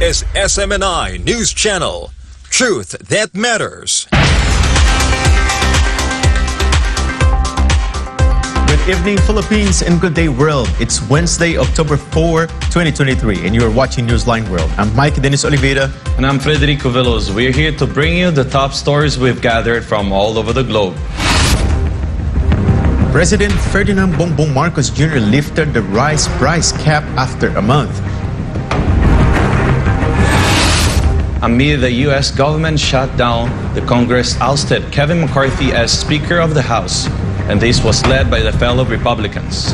is SMNI News Channel. Truth that matters. Good evening, Philippines, and good day, world. It's Wednesday, October 4, 2023, and you're watching Newsline World. I'm Mayk, Oliveira. And I'm Frederico, Velloso. We're here to bring you the top stories we've gathered from all over the globe. President Ferdinand Bongbong Marcos Jr. lifted the rice price cap after a month. Amid the U.S. government shutdown, the Congress ousted Kevin McCarthy as Speaker of the House, and this was led by the fellow Republicans.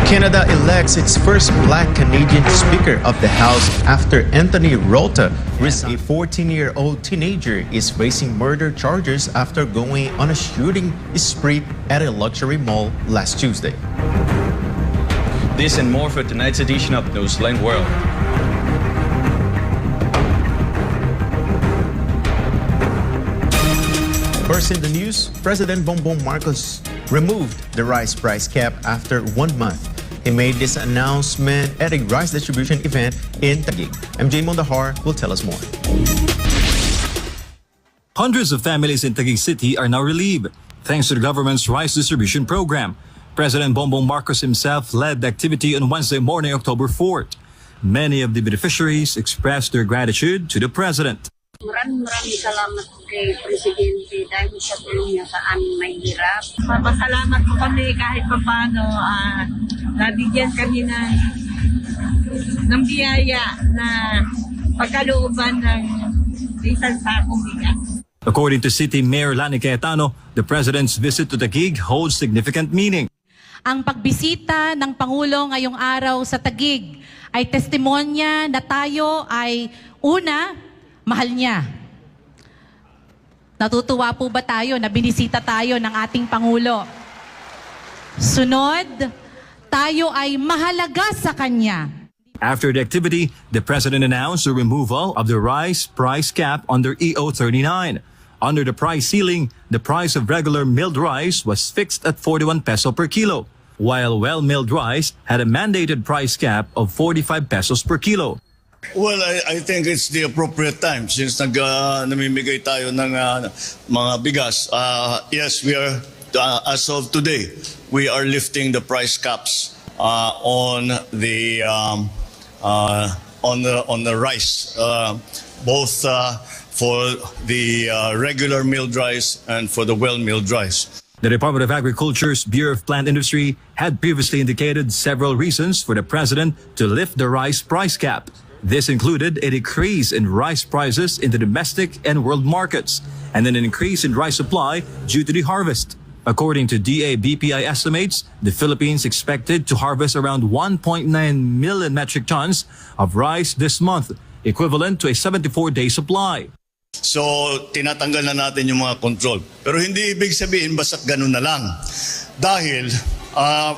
Canada elects its first black Canadian Speaker of the House after Anthony Rota resigned. A 14-year-old teenager is facing murder charges after going on a shooting spree at a luxury mall last Tuesday. This and more for tonight's edition of Newsline World. First in the news, President Bongbong Marcos removed the rice price cap after 1 month. He made this announcement at a rice distribution event in Taguig. MJ Mondahar will tell us more. Hundreds of families in Taguig City are now relieved thanks to the government's rice distribution program. President Bongbong Marcos himself led the activity on Wednesday morning, October 4th. Many of the beneficiaries expressed their gratitude to the president. Maraming salamat kay Presidente dahil sa tulong niya sa aming mahihirap. Papasalamat po kami kahit paano nabigyan kami ng biyaya na pagkalooban ng isang sakong bigas. According to City Mayor Lani Cayetano, the president's visit to Taguig holds significant meaning. Ang pagbisita ng Pangulo ngayong araw sa Taguig ay testimonya na tayo ay una, mahal niya. Natutuwa po ba tayo na binisita tayo ng ating Pangulo? Sunod, tayo ay mahalaga sa Kanya. After the activity, the president announced the removal of the rice price cap under EO 39. Under the price ceiling, the price of regular milled rice was fixed at 41 peso per kilo, while well-milled rice had a mandated price cap of 45 pesos per kilo. Well, I think it's the appropriate time since namimigay tayo ng mga bigas. Yes, we are, as of today, we are lifting the price caps on the rice, both for the regular milled rice and for the well-milled rice. The Department of Agriculture's Bureau of Plant Industry had previously indicated several reasons for the president to lift the rice price cap. This included a decrease in rice prices in the domestic and world markets, and an increase in rice supply due to the harvest. According to DA-BPI estimates, the Philippines expected to harvest around 1.9 million metric tons of rice this month, equivalent to a 74-day supply. So, tinatanggal na natin yung mga control. Pero hindi ibig sabihin basta't ganun na lang. Dahil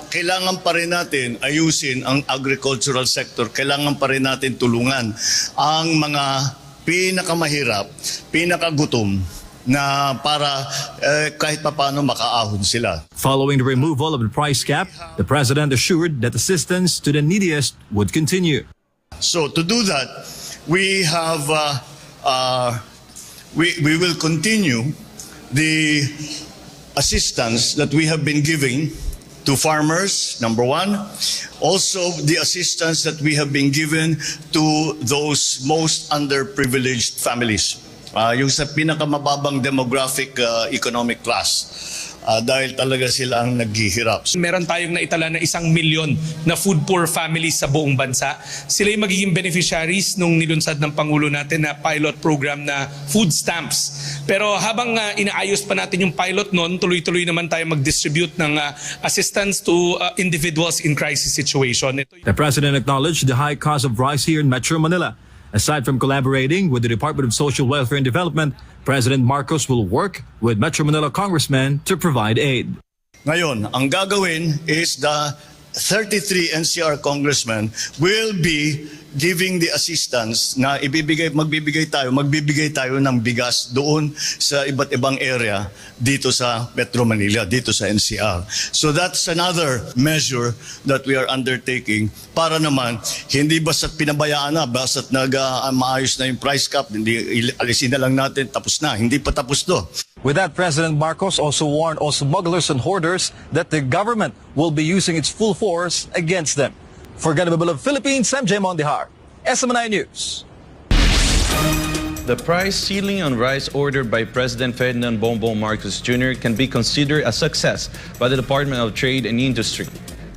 kailangan pa rin natin ayusin ang agricultural sector. Kailangan pa rin natin tulungan ang mga pinakamahirap, pinakagutom na para kahit papaano makaahon sila. Following the removal of the price cap, the president assured that assistance to the neediest would continue. So to do that, we have we will continue the assistance that we have been giving to farmers, number one. Also, the assistance that we have been given to those most underprivileged families. Yung sa pinakamababang demographic economic class. Dahil talaga sila ang naghihirap. Meron tayong naitala na 1 milyon na food poor families sa buong bansa. Sila yung magiging beneficiaries nung nilunsad ng Pangulo natin na pilot program na food stamps. Pero habang inaayos pa natin yung pilot noon, tuloy-tuloy naman tayo mag-distribute ng assistance to individuals in crisis situation. The president acknowledged the high cost of rice here in Metro Manila. Aside from collaborating with the Department of Social Welfare and Development, President Marcos will work with Metro Manila congressmen to provide aid. Ngayon, ang gagawin is the 33 NCR congressmen will be giving the assistance na magbibigay tayo ng bigas doon sa iba't ibang area dito sa Metro Manila, dito sa NCR. So that's another measure that we are undertaking para naman hindi basta't pinabayaan na, basta't maayos na yung price cap, hindi alisin na lang natin, tapos na. Hindi pa tapos to. With that, President Marcos also warned all smugglers and hoarders that the government will be using its full force against them. For Ganababal of Philippines, I'm Jay Mondihar, SMNI News. The price ceiling on rice ordered by President Ferdinand Bongbong Marcos Jr. can be considered a success by the Department of Trade and Industry.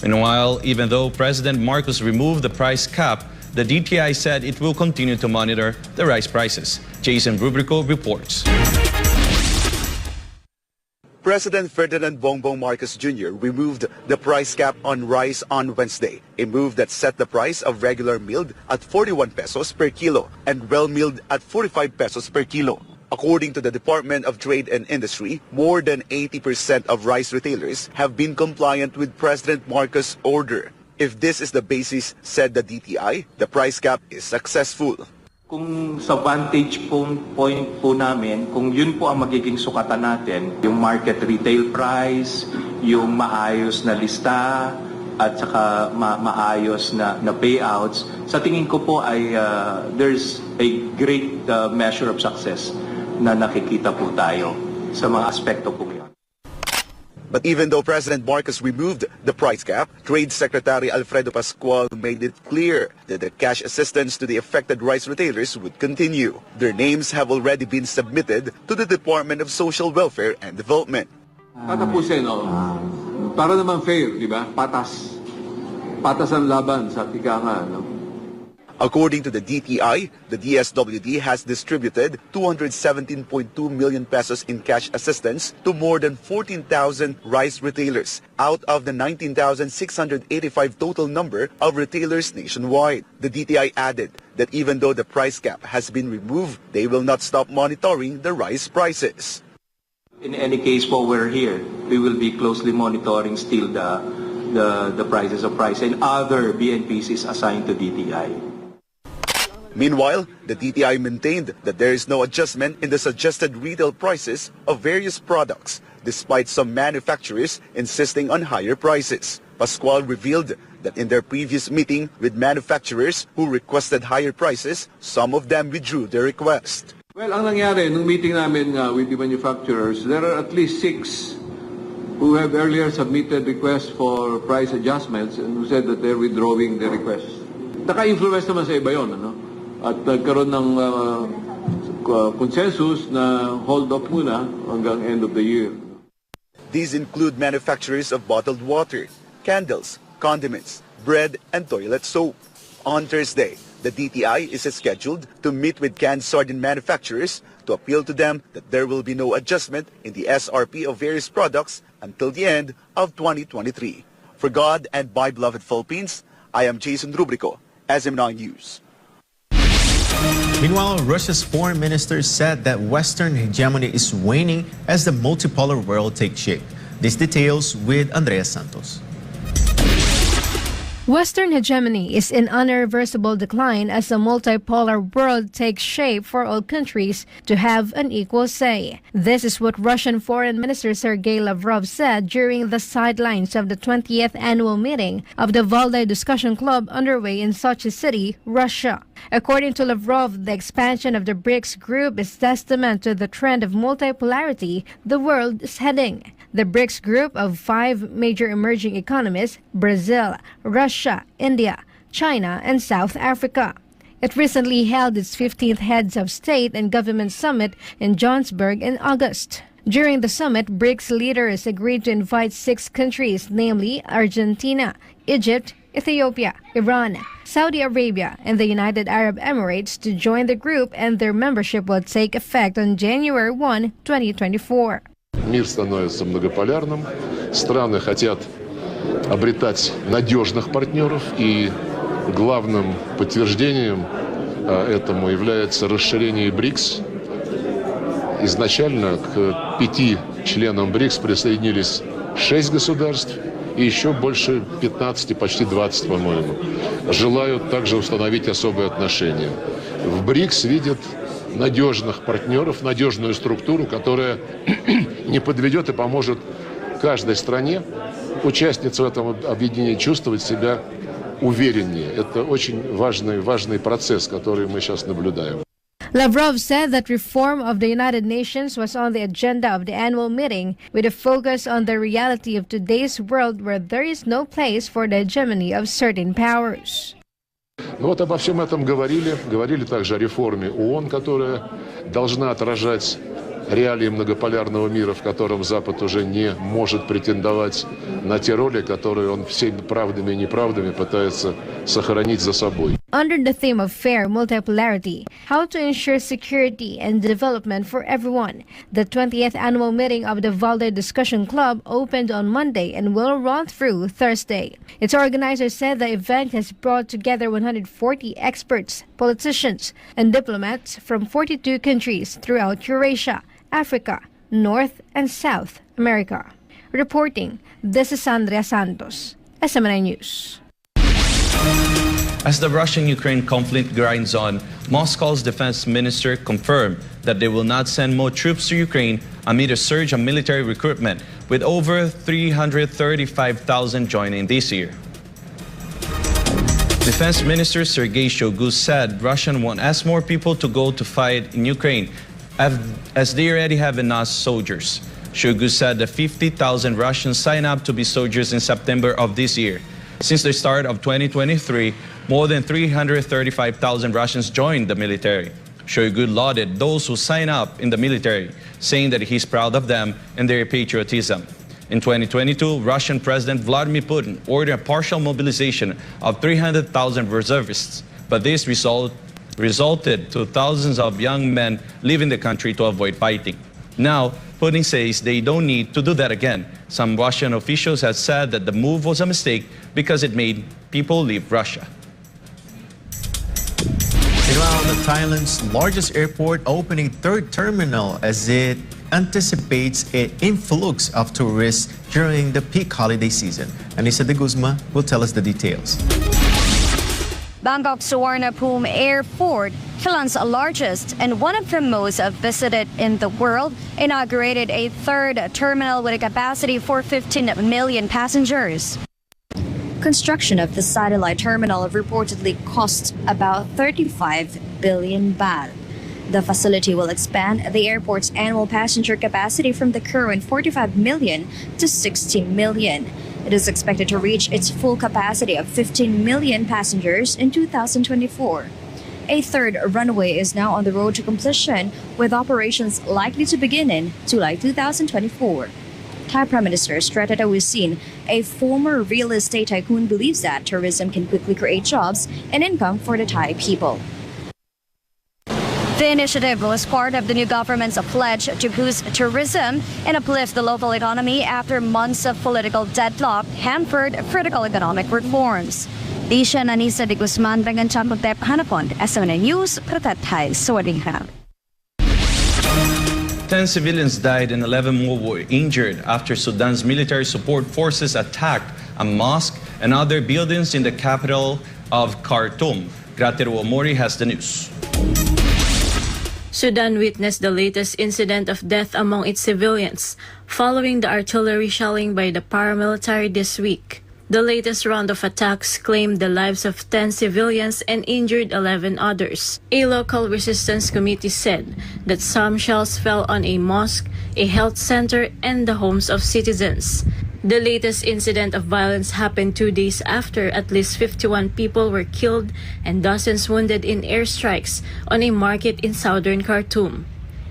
Meanwhile, even though President Marcos removed the price cap, the DTI said it will continue to monitor the rice prices. Jason Frederico reports. President Ferdinand Bongbong Marcos Jr. removed the price cap on rice on Wednesday, a move that set the price of regular milled at 41 pesos per kilo and well milled at 45 pesos per kilo. According to the Department of Trade and Industry, more than 80% of rice retailers have been compliant with President Marcos' order. If this is the basis, said the DTI, the price cap is successful. Kung sa vantage point po namin, kung yun po ang magiging sukatan natin, yung market retail price, yung maayos na lista, at saka maayos na payouts, sa tingin ko po ay there's a great measure of success na nakikita po tayo sa mga aspekto po yun. But even though President Marcos removed the price cap, Trade Secretary Alfredo Pascual made it clear that the cash assistance to the affected rice retailers would continue. Their names have already been submitted to the Department of Social Welfare and Development. Tatapusin, para naman fair, di ba? Patas. Patas ang laban sa tika nga, no? According to the DTI, the DSWD has distributed 217.2 million pesos in cash assistance to more than 14,000 rice retailers out of the 19,685 total number of retailers nationwide. The DTI added that even though the price cap has been removed, they will not stop monitoring the rice prices. In any case po, we're here. We will be closely monitoring still the prices of rice and other BNPCs assigned to DTI. Meanwhile, the DTI maintained that there is no adjustment in the suggested retail prices of various products, despite some manufacturers insisting on higher prices. Pascual revealed that in their previous meeting with manufacturers who requested higher prices, some of them withdrew their request. Well, ang nangyari, nung meeting namin with the manufacturers, there are at least 6 who have earlier submitted requests for price adjustments and who said that they're withdrawing their request. Naka-influence naman sa iba yun, ano? At nagkaroon ng consensus na hold up muna hanggang end of the year. These include manufacturers of bottled water, candles, condiments, bread, and toilet soap. On Thursday, the DTI is scheduled to meet with canned sardine manufacturers to appeal to them that there will be no adjustment in the SRP of various products until the end of 2023. For God and my beloved Philippines, I am Jason Frederico, SMNI News. Meanwhile, Russia's foreign minister said that Western hegemony is waning as the multipolar world takes shape. These details with Andrea Santos. Western hegemony is in irreversible decline as a multipolar world takes shape for all countries to have an equal say. This is what Russian Foreign Minister Sergei Lavrov said during the sidelines of the 20th annual meeting of the Valdai Discussion Club underway in Sochi City, Russia. According to Lavrov, the expansion of the BRICS group is testament to the trend of multipolarity the world is heading. The BRICS group of 5 major emerging economies, Brazil, Russia, India, China, and South Africa. It recently held its 15th Heads of State and Government Summit in Johannesburg in August. During the summit, BRICS leaders agreed to invite 6 countries, namely Argentina, Egypt, Ethiopia, Iran, Saudi Arabia, and the United Arab Emirates to join the group, and their membership will take effect on January 1, 2024. Мир становится многополярным, страны хотят обретать надежных партнеров, и главным подтверждением этому является расширение БРИКС. Изначально к 5 членам БРИКС присоединились 6 государств, и еще больше 15, почти 20, по-моему, желают также установить особые отношения. В БРИКС видят надежных партнеров, надежную структуру, которая не подведет и поможет каждой стране, участнице в этом объединении, чувствовать себя увереннее. Это очень важный процесс, который мы сейчас наблюдаем. Lavrov said that reform of the United Nations was on the agenda of the annual meeting, with a focus on the reality of today's world where there is no place for the hegemony of certain powers. Ну вот обо всем этом говорили также о реформе ООН, которая должна отражать реалии многополярного мира, в котором Запад уже не может претендовать на те роли, которые он всеми правдами и неправдами пытается сохранить за собой. Under the theme of fair multipolarity, how to ensure security and development for everyone, the 20th annual meeting of the Valde Discussion Club opened on Monday and will run through Thursday. Its organizers said the event has brought together 140 experts, politicians, and diplomats from 42 countries throughout Eurasia, Africa, North and South America. Reporting, this is Andrea Santos, SMNI News. As the Russian-Ukraine conflict grinds on, Moscow's defense minister confirmed that they will not send more troops to Ukraine amid a surge of military recruitment, with over 335,000 joining this year. Defense Minister Sergei Shoigu said Russia won't ask more people to go to fight in Ukraine, as they already have enough soldiers. Shoigu said that 50,000 Russians signed up to be soldiers in September of this year. Since the start of 2023, more than 335,000 Russians joined the military. Shoigu lauded those who sign up in the military, saying that he's proud of them and their patriotism. In 2022, Russian President Vladimir Putin ordered a partial mobilization of 300,000 reservists, but this resulted to thousands of young men leaving the country to avoid fighting. Now, Putin says they don't need to do that again. Some Russian officials have said that the move was a mistake because it made people leave Russia. Meanwhile, Thailand's largest airport opening third terminal as it anticipates an influx of tourists during the peak holiday season. Anissa de Guzma will tell us the details. Bangkok's Suvarnabhumi Airport, Thailand's largest and one of the most visited in the world, inaugurated a third terminal with a capacity for 15 million passengers. Construction of the satellite terminal reportedly cost about 35 billion baht. The facility will expand the airport's annual passenger capacity from the current 45 million to 60 million. It is expected to reach its full capacity of 15 million passengers in 2024. A third runway is now on the road to completion, with operations likely to begin in July 2024. Thai Prime Minister Srettha Thavisin, a former real estate tycoon, believes that tourism can quickly create jobs and income for the Thai people. The initiative was part of the new government's pledge to boost tourism and uplift the local economy after months of political deadlock hampered critical economic reforms. Disha Anissa de Guzman, Benganchang Kontep, Hanapon, SMNI News, Pratat Thai, Sawadee. 10 civilians died and 11 more were injured after Sudan's military support forces attacked a mosque and other buildings in the capital of Khartoum. Grateru Omori has the news. Sudan witnessed the latest incident of death among its civilians following the artillery shelling by the paramilitary this week. The latest round of attacks claimed the lives of 10 civilians and injured 11 others. A local resistance committee said that some shells fell on a mosque, a health center, and the homes of citizens. The latest incident of violence happened 2 days after at least 51 people were killed and dozens wounded in airstrikes on a market in southern Khartoum.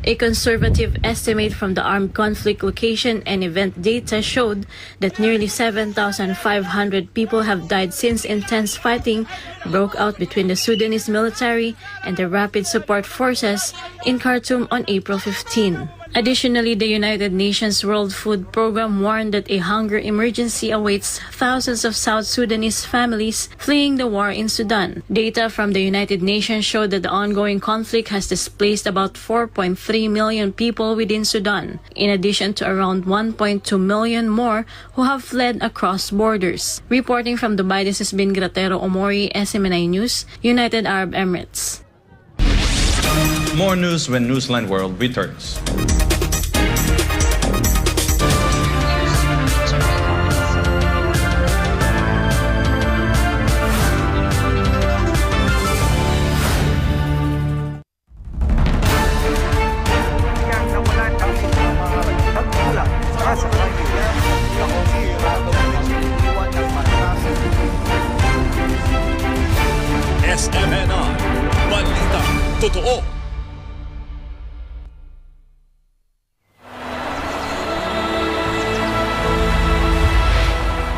A conservative estimate from the armed conflict location and event data showed that nearly 7,500 people have died since intense fighting broke out between the Sudanese military and the Rapid Support Forces in Khartoum on April 15. Additionally, the United Nations World Food Program warned that a hunger emergency awaits thousands of South Sudanese families fleeing the war in Sudan. Data from the United Nations showed that the ongoing conflict has displaced about 4.3 million people within Sudan, in addition to around 1.2 million more who have fled across borders. Reporting from Dubai, this has been Gratero Omori, SMNI News, United Arab Emirates. More news when Newsline World returns. SMNI Balita Totoo.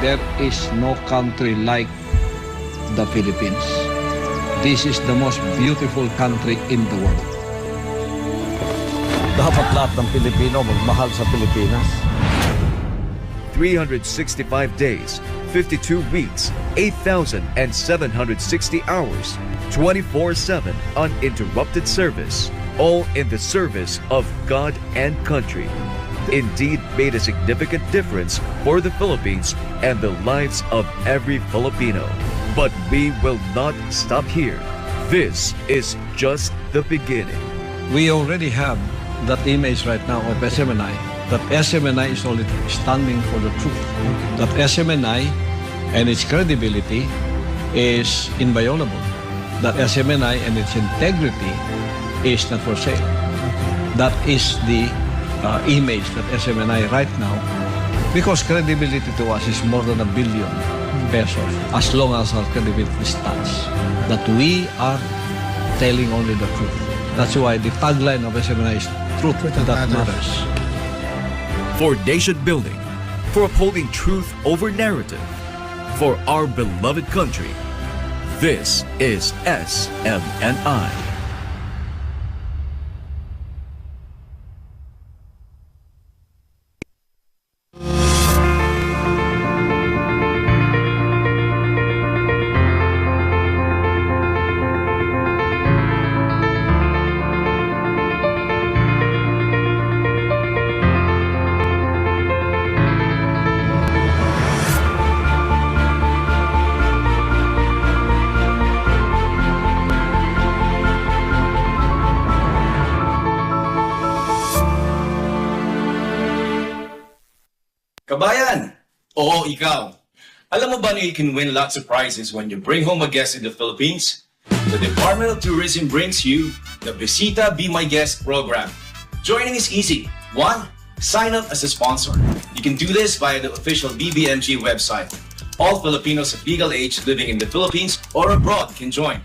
There is no country like the Philippines. This is the most beautiful country in the world. Dapat lahat ng Pilipino magmahal sa Pilipinas. 365 days, 52 weeks, 8,760 hours, 24/7 uninterrupted service, all in the service of God and country. Indeed made a significant difference for the Philippines and the lives of every Filipino. But we will not stop here. This is just the beginning. We already have that image right now of SMNI, that SMNI is already standing for the truth. That SMNI and its credibility is inviolable. That SMNI and its integrity is not for sale. That is the image that SMNI right now, because credibility to us is more than ₱1 billion, as long as our credibility stands, that we are telling only the truth. That's why the tagline of SMNI is truth that matters. For nation building, for upholding truth over narrative, for our beloved country, this is SMNI. Kabayan! Oo, ikaw. Alam mo ba na you can win lots of prizes when you bring home a guest in the Philippines? The Department of Tourism brings you the Visita Be My Guest program. Joining is easy. 1. Sign up as a sponsor. You can do this via the official BBMG website. All Filipinos of legal age living in the Philippines or abroad can join.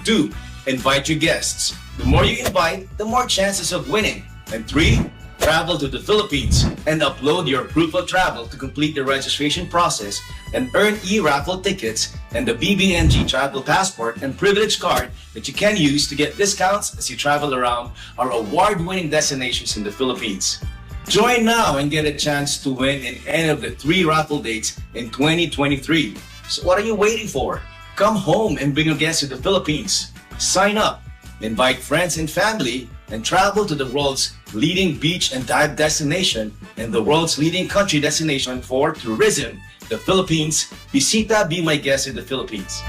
2. Invite your guests. The more you invite, the more chances of winning. And 3. Travel to the Philippines and upload your proof of travel to complete the registration process and earn e-raffle tickets and the BBMG travel passport and privilege card that you can use to get discounts as you travel around our award-winning destinations in the Philippines. Join now and get a chance to win in any of the 3 raffle dates in 2023. So what are you waiting for? Come home and bring a guest to the Philippines. Sign up, invite friends and family, and travel to the world's leading beach and dive destination and the world's leading country destination for tourism, the Philippines. Visita Be My Guest in the Philippines.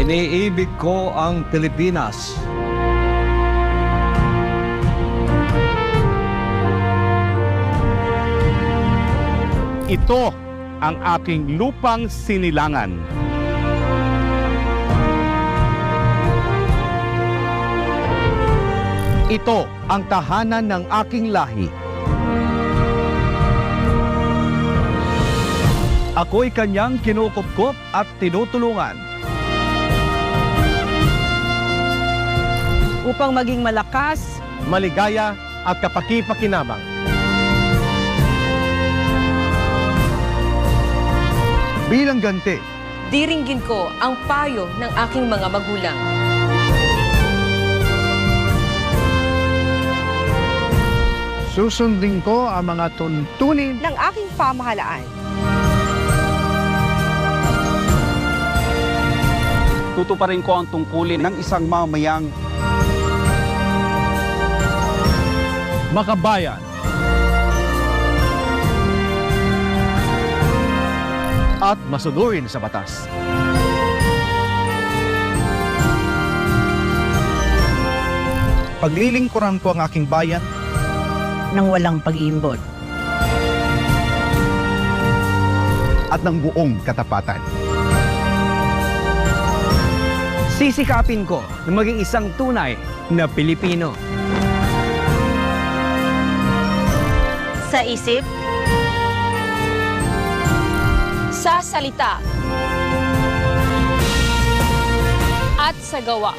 Iniibig ko ang Pilipinas. Ito ang aking lupang sinilangan. Ito ang tahanan ng aking lahi. Ako'y kanyang kinukupkup at tinutulungan. Upang maging malakas, Maligaya at kapaki-pakinabang. Bilang ganti, diringgin ko ang payo ng aking mga magulang. susundin ko ang mga tuntunin ng aking pamahalaan. Tutuparin ko ang tungkulin ng isang mamayang makabayan at masunurin sa batas. Paglilingkuran ko ang aking bayan ng walang pag-iimbot at ng buong katapatan. Sisikapin ko na maging isang tunay na Pilipino. Sa isip, sa salita, at sa gawa.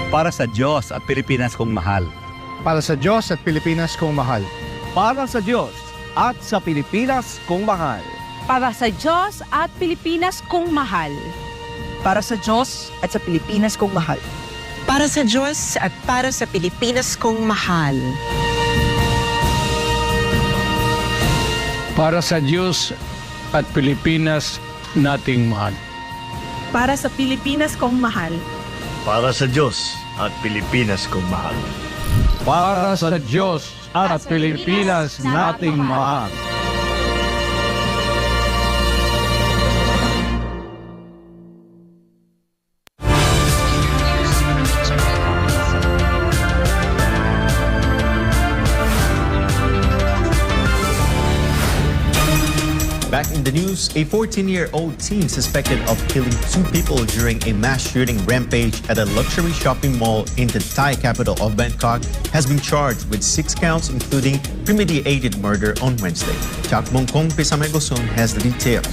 Para sa Diyos at Pilipinas kong mahal. Para sa Diyos at Pilipinas kong mahal. Para sa Diyos at sa Pilipinas kong mahal. Para sa Diyos at Pilipinas kong mahal. Para sa Diyos at sa Pilipinas kong mahal. Para sa Diyos at para sa Pilipinas kong mahal. Para sa Diyos at Pilipinas nating mahal. Para sa Pilipinas kong mahal. Para sa Diyos at Pilipinas kong mahal. Para sa Diyos at Pilipinas nating mahal. Back in the news, a 14-year-old teen suspected of killing 2 people during a mass shooting rampage at a luxury shopping mall in the Thai capital of Bangkok has been charged with 6 counts, including premeditated murder on Wednesday. Chak Mongkong Pisamegosong has the details.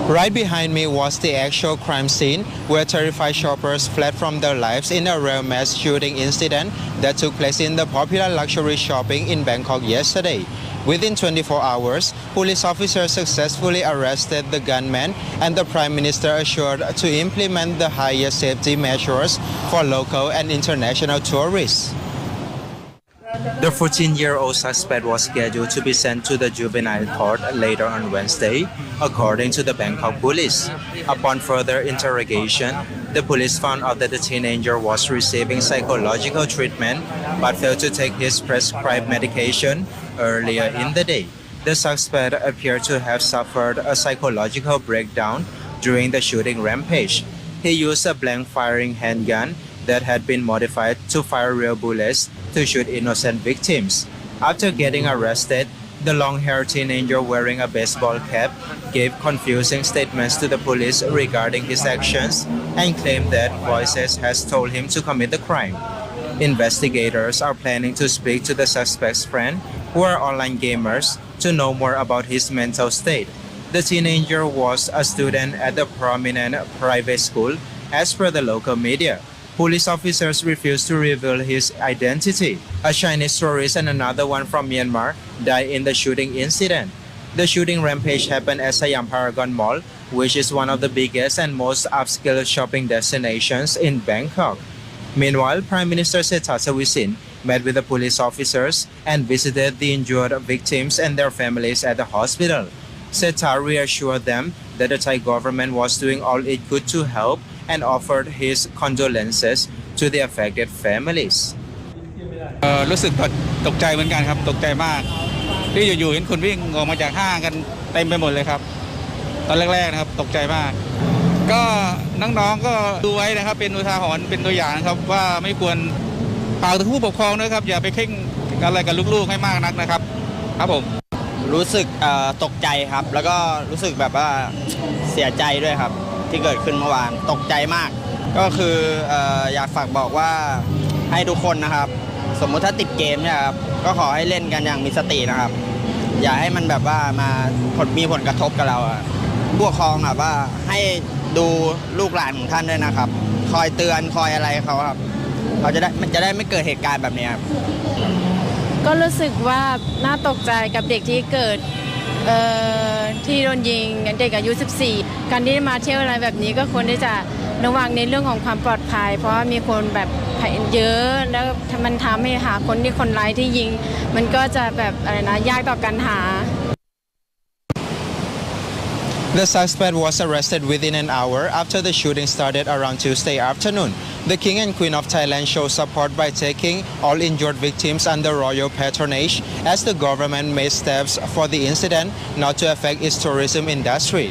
Right behind me was the actual crime scene where terrified shoppers fled from their lives in a rare mass shooting incident that took place in the popular luxury shopping in Bangkok yesterday. Within 24 hours, police officers successfully arrested the gunman, and the Prime Minister assured to implement the highest safety measures for local and international tourists. The 14-year-old suspect was scheduled to be sent to the juvenile court later on Wednesday, according to the Bangkok police. Upon further interrogation, the police found out that the teenager was receiving psychological treatment but failed to take his prescribed medication earlier in the day. The suspect appeared to have suffered a psychological breakdown during the shooting rampage. He used a blank-firing handgun that had been modified to fire real bullets to shoot innocent victims. After getting arrested, the long-haired teenager wearing a baseball cap gave confusing statements to the police regarding his actions and claimed that voices has told him to commit the crime. Investigators are planning to speak to the suspect's friend, who are online gamers, to know more about his mental state. The teenager was a student at a prominent private school, as per the local media. Police officers refused to reveal his identity. A Chinese tourist and another one from Myanmar died in the shooting incident. The shooting rampage happened at Siam Paragon Mall, which is one of the biggest and most upscale shopping destinations in Bangkok. Meanwhile, Prime Minister Sethar Thavisin met with the police officers and visited the injured victims and their families at the hospital. Sethar reassured them that the Thai government was doing all it could to help and offered his condolences to the affected families. รู้สึกตกใจเหมือนกันครับตกใจมากที่อยู่ๆเห็นคนวิ่งออกมาจากห้างกันเต็มไปหมดเลยครับตอนแรกๆนะครับตกใจมากก็น้องๆก็ดูไว้นะครับเป็นอุทาหรณ์เป็นตัวอย่างนะครับว่าไม่ควรฝากถึงผู้ปกครองด้วยครับอย่าไปเข่งอะไรกับลูกๆให้มากนักนะครับครับผมรู้สึกตกใจครับแล้วก็รู้สึกแบบว่าเสียใจด้วยครับที่เกิดขึ้นเมื่อวานตกใจมาก ก็คืออยากฝากบอกว่าให้ทุกคนนะครับสมมุติถ้าติดเกมเนี่ยครับก็ขอให้เล่นกันอย่างมีสตินะครับอย่าให้มันแบบว่ามีผลกระทบกับเราผู้ปกครองครับว่าให้ดูลูกหลานของท่านด้วยนะครับคอยเตือนคอยอะไรเขาครับมันจะได้ไม่เกิดเหตุการณ์แบบนี้ครับก็รู้สึกว่าน่าตกใจกับเด็กที่เกิดที่โดนยิงเด็กอายุ 14 การที่มาเที่ยวอะไรแบบนี้ก็ควรที่จะระวังในเรื่องของความปลอดภัยเพราะว่ามีคนแบบเยอะแล้วมันทำให้หาคนร้ายที่ยิงมันก็จะแบบอะไรนะยากต่อการหา The suspect was arrested within an hour after the shooting started around Tuesday afternoon. The King and Queen of Thailand show support by taking all injured victims under royal patronage as the government made steps for the incident not to affect its tourism industry.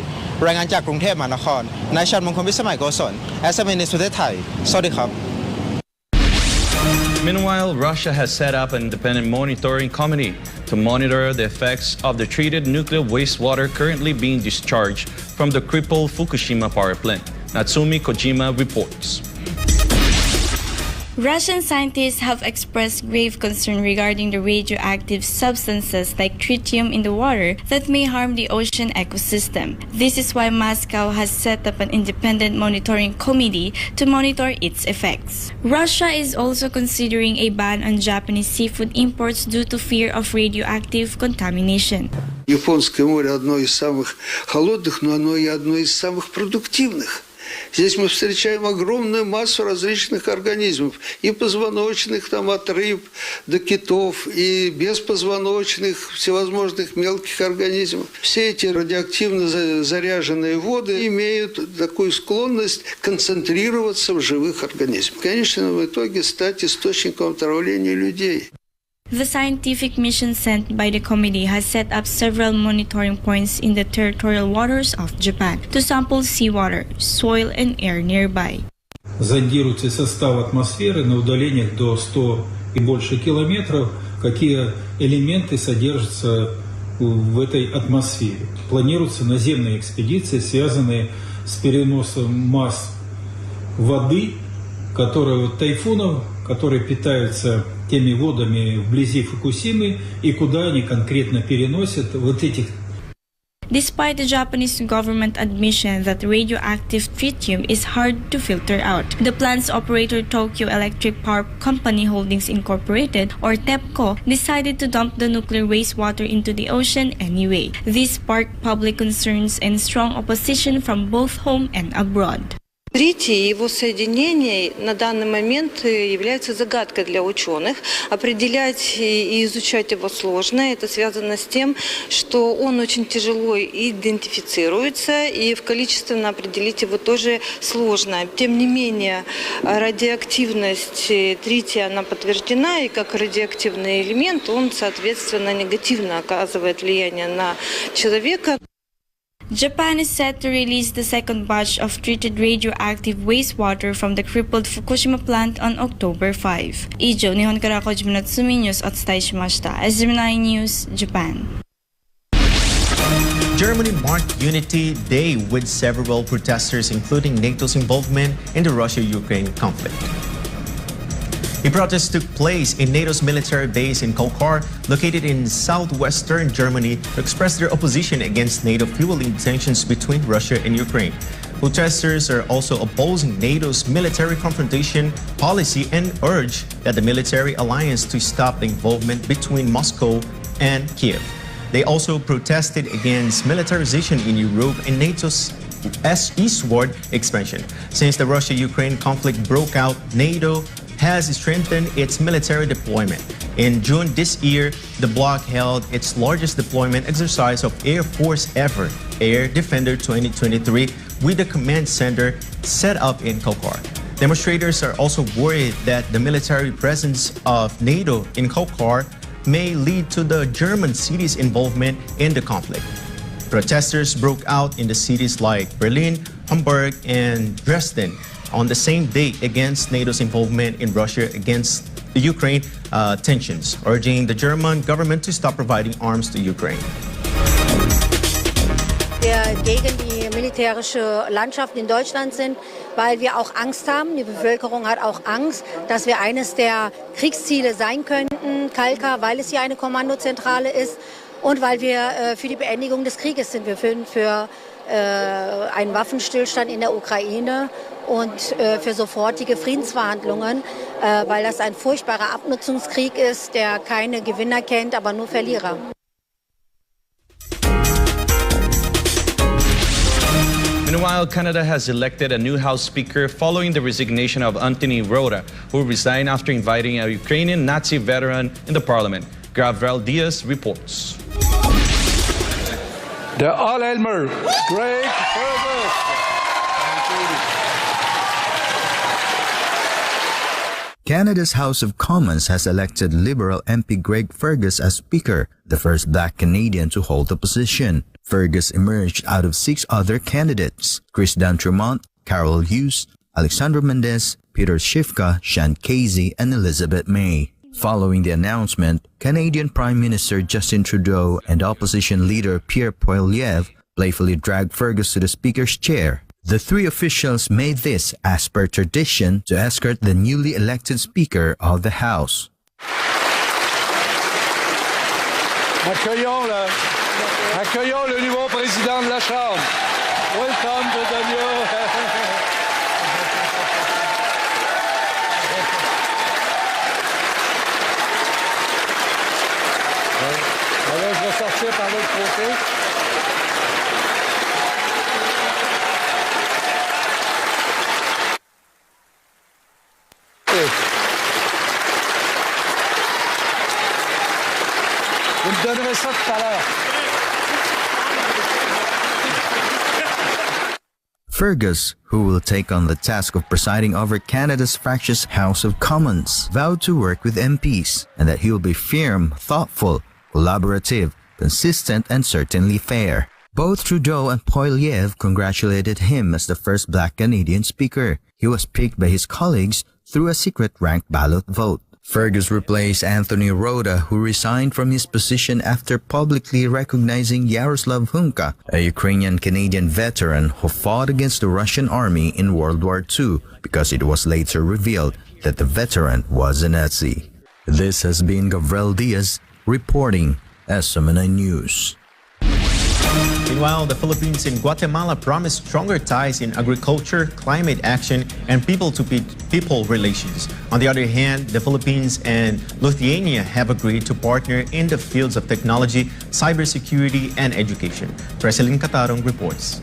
รายงานจากกรุงเทพมหานคร นายชันมงคลวิสมัยโกศล SMS News ประเทศไทย สวัสดีครับ Meanwhile, Russia has set up an independent monitoring committee to monitor the effects of the treated nuclear wastewater currently being discharged from the crippled Fukushima power plant. Natsumi Kojima reports. Russian scientists have expressed grave concern regarding the radioactive substances like tritium in the water that may harm the ocean ecosystem. This is why Moscow has set up an independent monitoring committee to monitor its effects. Russia is also considering a ban on Japanese seafood imports due to fear of radioactive contamination. Японское море одно из самых холодных, но оно и одно из самых продуктивных. Здесь мы встречаем огромную массу различных организмов, и позвоночных, там, от рыб до китов, и беспозвоночных, всевозможных мелких организмов. Все эти радиоактивно заряженные воды имеют такую склонность концентрироваться в живых организмах. В конечном итоге стать источником отравления людей. The scientific mission sent by the committee has set up several monitoring points in the territorial waters of Japan to sample seawater, soil, and air nearby. Зондируется состав атмосферы на удалениях до 100 и больше километров, какие элементы содержатся в этой атмосфере. Планируются наземные экспедиции, связанные с переносом масс воды, которые тайфунов, которые питаются теми водами вблизи Фукусимы, и куда они конкретно переносят вот этих. Despite the Japanese government admission that radioactive tritium is hard to filter out, the plant's operator Tokyo Electric Power Company Holdings Incorporated, or TEPCO, decided to dump the nuclear wastewater into the ocean anyway. This sparked public concerns and strong opposition from both home and abroad. Тритий и его соединение на данный момент является загадкой для ученых. Определять и изучать его сложно. Это связано с тем, что он очень тяжело идентифицируется, и в количественно определить его тоже сложно. Тем не менее, радиоактивность трития она подтверждена, и как радиоактивный элемент он, соответственно, негативно оказывает влияние на человека. Japan is set to release the second batch of treated radioactive wastewater from the crippled Fukushima plant on October 5. Ijo, Nihon kara Kojima Natsumi News o tsutai shimashita. SMNI News, Japan. Germany marked Unity Day with several protesters, including NATO's involvement in the Russia-Ukraine conflict. A protest took place in NATO's military base in Kokar, located in southwestern Germany, to express their opposition against NATO fueling tensions between Russia and Ukraine. Protesters are also opposing NATO's military confrontation policy and urge that the military alliance to stop the involvement between Moscow and Kiev. They also protested against militarization in Europe and NATO's eastward expansion. Since the Russia-Ukraine conflict broke out, NATO has strengthened its military deployment. In June this year, the bloc held its largest deployment exercise of Air Force ever, Air Defender 2023, with a command center set up in Kokar. Demonstrators are also worried that the military presence of NATO in Kokar may lead to the German city's involvement in the conflict. Protesters broke out in the cities like Berlin, Hamburg, and Dresden on the same day against NATO's involvement in Russia against the Ukraine tensions, urging the German government to stop providing arms to Ukraine. Wir gegen die militärische Landschaft in Deutschland sind, weil wir auch Angst haben. Die Bevölkerung hat auch Angst, dass wir eines der Kriegsziele sein könnten, Kalka, weil es hier eine Kommandozentrale ist und weil wir für die Beendigung des Krieges sind. Wir sind für einen Waffenstillstand in der Ukraine und für sofortige Friedensverhandlungen, weil das ein furchtbarer Abnutzungskrieg ist, der keine Gewinner kennt, aber nur Verlierer. Meanwhile, Canada has elected a new House Speaker following the resignation of Antony Rota, who resigned after inviting a Ukrainian Nazi veteran in the parliament. Gavril Diaz reports. The All-Elmer, Greg Fergus. Canada's House of Commons has elected Liberal MP Greg Fergus as Speaker, the first Black Canadian to hold the position. Fergus emerged out of 6 other candidates: Chris D'Entremont, Carol Hughes, Alexandra Mendez, Peter Shifka, Sean Casey, and Elizabeth May. Following the announcement, Canadian Prime Minister Justin Trudeau and opposition leader Pierre Poilievre playfully dragged Fergus to the Speaker's chair. The 3 officials made this, as per tradition, to escort the newly elected Speaker of the House. Accueillons le nouveau président de la Chambre. Welcome to the new... Alors, je vais sortir par l'autre côté. Vous me donnerez ça tout à l'heure. Fergus, who will take on the task of presiding over Canada's fractious House of Commons, vowed to work with MPs and that he will be firm, thoughtful, collaborative, consistent, and certainly fair. Both Trudeau and Poilievre congratulated him as the first Black Canadian Speaker. He was picked by his colleagues through a secret ranked ballot vote. Fergus replaced Antony Rota, who resigned from his position after publicly recognizing Yaroslav Hunka, a Ukrainian-Canadian veteran who fought against the Russian army in World War II, because it was later revealed that the veteran was a Nazi. This has been Gavril Diaz reporting SMNI News. Meanwhile, the Philippines and Guatemala promise stronger ties in agriculture, climate action, and people-to-people relations. On the other hand, the Philippines and Lithuania have agreed to partner in the fields of technology, cybersecurity, and education. Treselyn Catarong reports.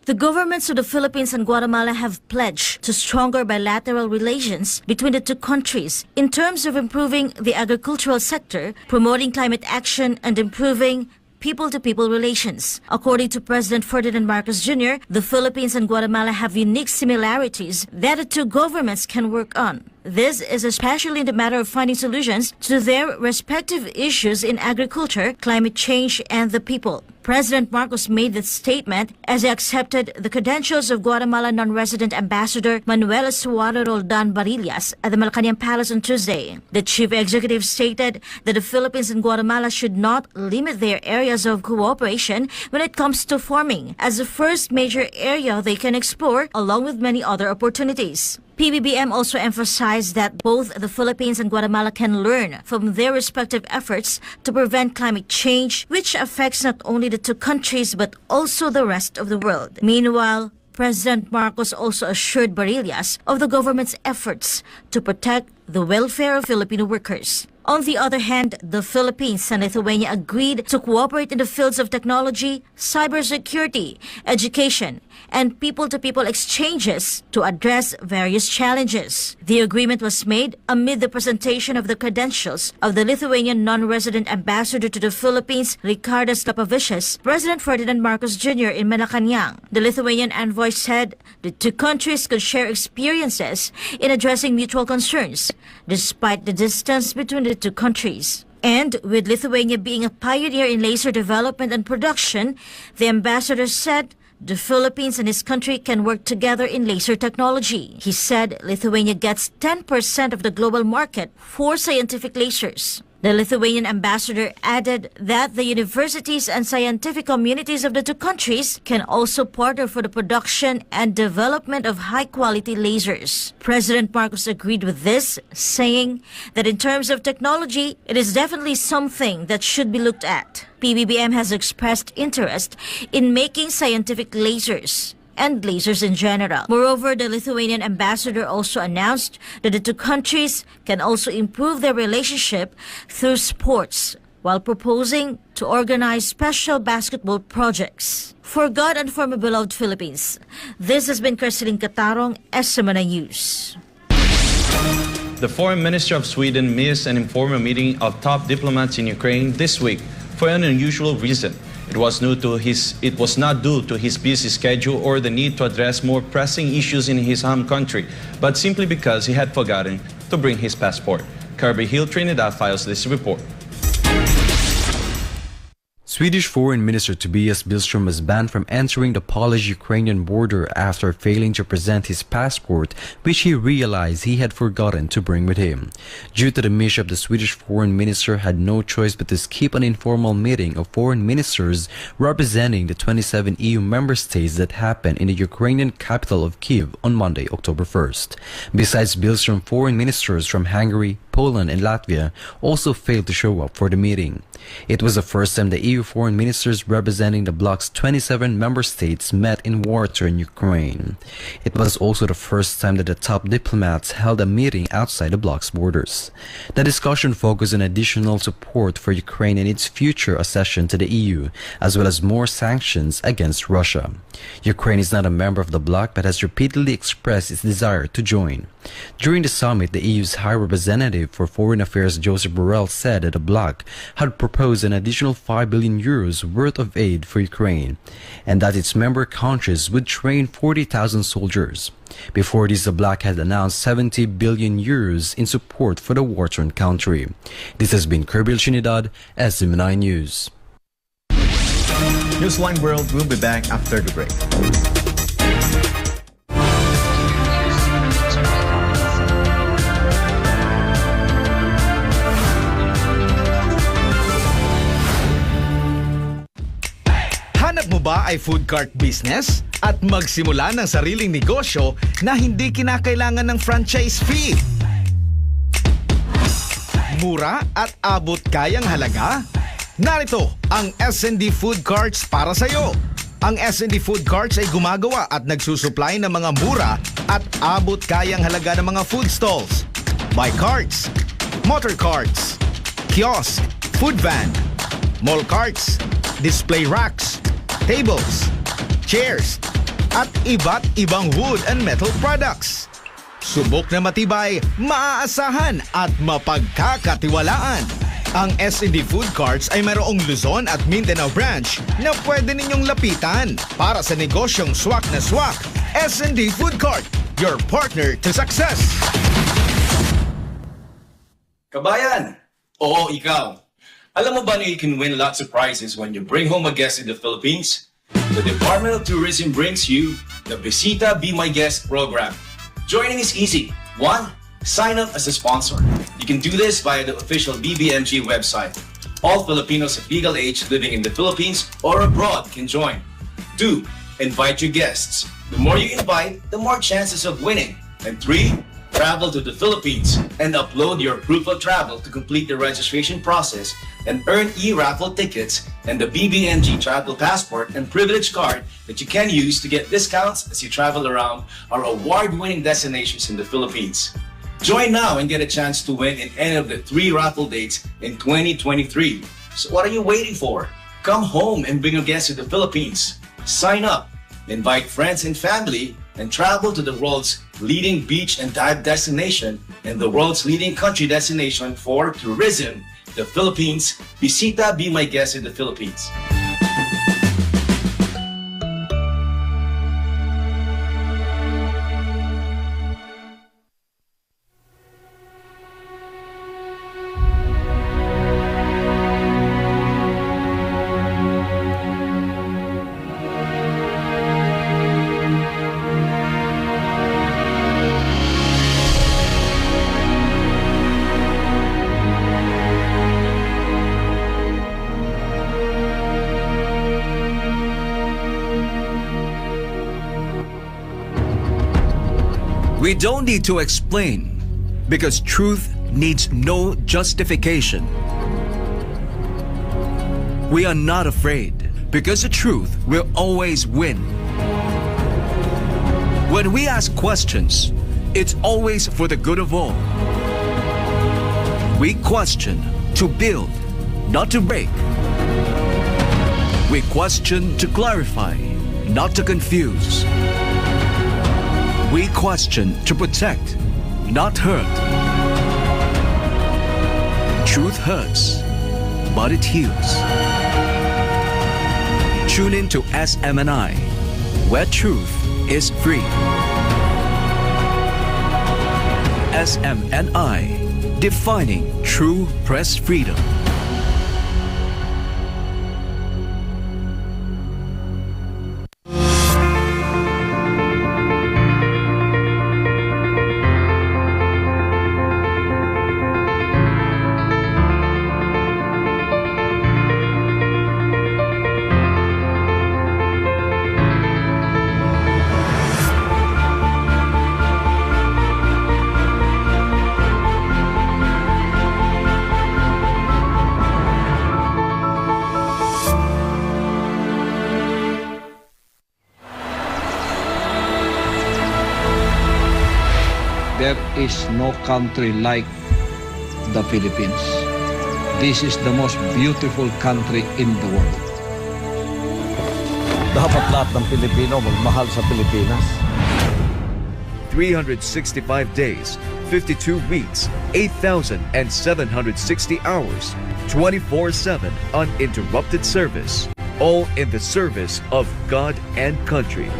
The governments of the Philippines and Guatemala have pledged to stronger bilateral relations between the 2 countries in terms of improving the agricultural sector, promoting climate action, and improving people-to-people relations. According to President Ferdinand Marcos Jr., the Philippines and Guatemala have unique similarities that the 2 governments can work on. This is especially in the matter of finding solutions to their respective issues in agriculture, climate change, and the people. President Marcos made that statement as he accepted the credentials of Guatemala non-resident Ambassador Manuel Suarez Roldan Barillas at the Malacanang Palace on Tuesday. The chief executive stated that the Philippines and Guatemala should not limit their areas of cooperation when it comes to farming as the first major area they can explore, along with many other opportunities. PBBM also emphasized that both the Philippines and Guatemala can learn from their respective efforts to prevent climate change, which affects not only the 2 countries but also the rest of the world. Meanwhile, President Marcos also assured Barillas of the government's efforts to protect the welfare of Filipino workers. On the other hand, the Philippines and Lithuania agreed to cooperate in the fields of technology, cybersecurity, education, and people-to-people exchanges to address various challenges. The agreement was made amid the presentation of the credentials of the Lithuanian non-resident ambassador to the Philippines, Ricardas Lapavicius, President Ferdinand Marcos Jr. in Malacanang. The Lithuanian envoy said the 2 countries could share experiences in addressing mutual concerns, despite the distance between the 2 countries. And with Lithuania being a pioneer in laser development and production, the ambassador said the Philippines and his country can work together in laser technology. He said Lithuania gets 10% of the global market for scientific lasers. The Lithuanian ambassador added that the universities and scientific communities of the two countries can also partner for the production and development of high-quality lasers. President Marcos agreed with this, saying that in terms of technology, it is definitely something that should be looked at. PBBM has expressed interest in making scientific lasers and lasers in general. Moreover, the Lithuanian ambassador also announced that the two countries can also improve their relationship through sports, while proposing to organize special basketball projects. For God and for my beloved Philippines, this has been Cristelyn Catarong, SMNI News. The Foreign Minister of Sweden missed an informal meeting of top diplomats in Ukraine this week for an unusual reason. It was not due to his busy schedule or the need to address more pressing issues in his home country, but simply because he had forgotten to bring his passport. Kirby Hill Trinidad files this report. Swedish Foreign Minister Tobias Billström was banned from entering the Polish-Ukrainian border after failing to present his passport, which he realized he had forgotten to bring with him. Due to the mission, the Swedish Foreign Minister had no choice but to skip an informal meeting of foreign ministers representing the 27 EU member states that happened in the Ukrainian capital of Kyiv on Monday, October 1st. Besides Billström, foreign ministers from Hungary, Poland and Latvia also failed to show up for the meeting. It was the first time the EU foreign ministers representing the bloc's 27 member states met in war-torn Ukraine. It was also the first time that the top diplomats held a meeting outside the bloc's borders. The discussion focused on additional support for Ukraine and its future accession to the EU, as well as more sanctions against Russia. Ukraine is not a member of the bloc but has repeatedly expressed its desire to join. During the summit, the EU's High Representative for Foreign Affairs Josep Borrell said that the bloc had proposed an additional 5 billion euros worth of aid for Ukraine, and that its member countries would train 40,000 soldiers. Before this, the bloc had announced 70 billion euros in support for the war-torn country. This has been Kirby Trinidad, SMNI News. Newsline World will be back after the break. Hanap mo ba ay food cart business? At magsimula ng sariling negosyo na hindi kinakailangan ng franchise fee? Mura at abot kayang halaga? Narito ang S&D Food Carts para sa iyo. Ang S&D Food Carts ay gumagawa at nagsusupply ng mga mura at abot kayang halaga ng mga food stalls, bike carts, motor carts, kiosk, food van, mall carts, display racks, tables, chairs, at iba't ibang wood and metal products. Subok na matibay, maaasahan at mapagkakatiwalaan. Ang S&D Food Carts ay mayroong Luzon at Mindanao branch na pwede ninyong lapitan para sa negosyong swak na swak. S&D Food Cart, your partner to success. Kabayan! Oo, ikaw. Alam mo ba na you can win lots of prizes when you bring home a guest in the Philippines? The Department of Tourism brings you the Visita Be My Guest program. Joining is easy. 1. Sign up as a sponsor. You can do this via the official BBMG website. All Filipinos of legal age living in the Philippines or abroad can join. 2. Invite your guests. The more you invite, the more chances of winning. And 3. Travel to the Philippines and upload your proof of travel to complete the registration process and earn e-raffle tickets and the BBMG travel passport and privilege card that you can use to get discounts as you travel around our award-winning destinations in the Philippines. Join now and get a chance to win in any of the 3 raffle dates in 2023. So what are you waiting for? Come home and bring a guest to the Philippines. Sign up, invite friends and family, and travel to the world's leading beach and dive destination and the world's leading country destination for tourism, the Philippines. Visita Be My Guest in the Philippines. We don't need to explain because truth needs no justification. We are not afraid because the truth will always win. When we ask questions, it's always for the good of all. We question to build, not to break. We question to clarify, not to confuse. We question to protect, not hurt. Truth hurts, but it heals. Tune in to SMNI, where truth is free. SMNI, defining true press freedom. There is no country like the Philippines. This is the most beautiful country in the world. Dapat lahat ng Pilipino magmahal sa Pilipinas. 365 days, 52 weeks, 8,760 hours, 24/7 uninterrupted service, all in the service of God and country.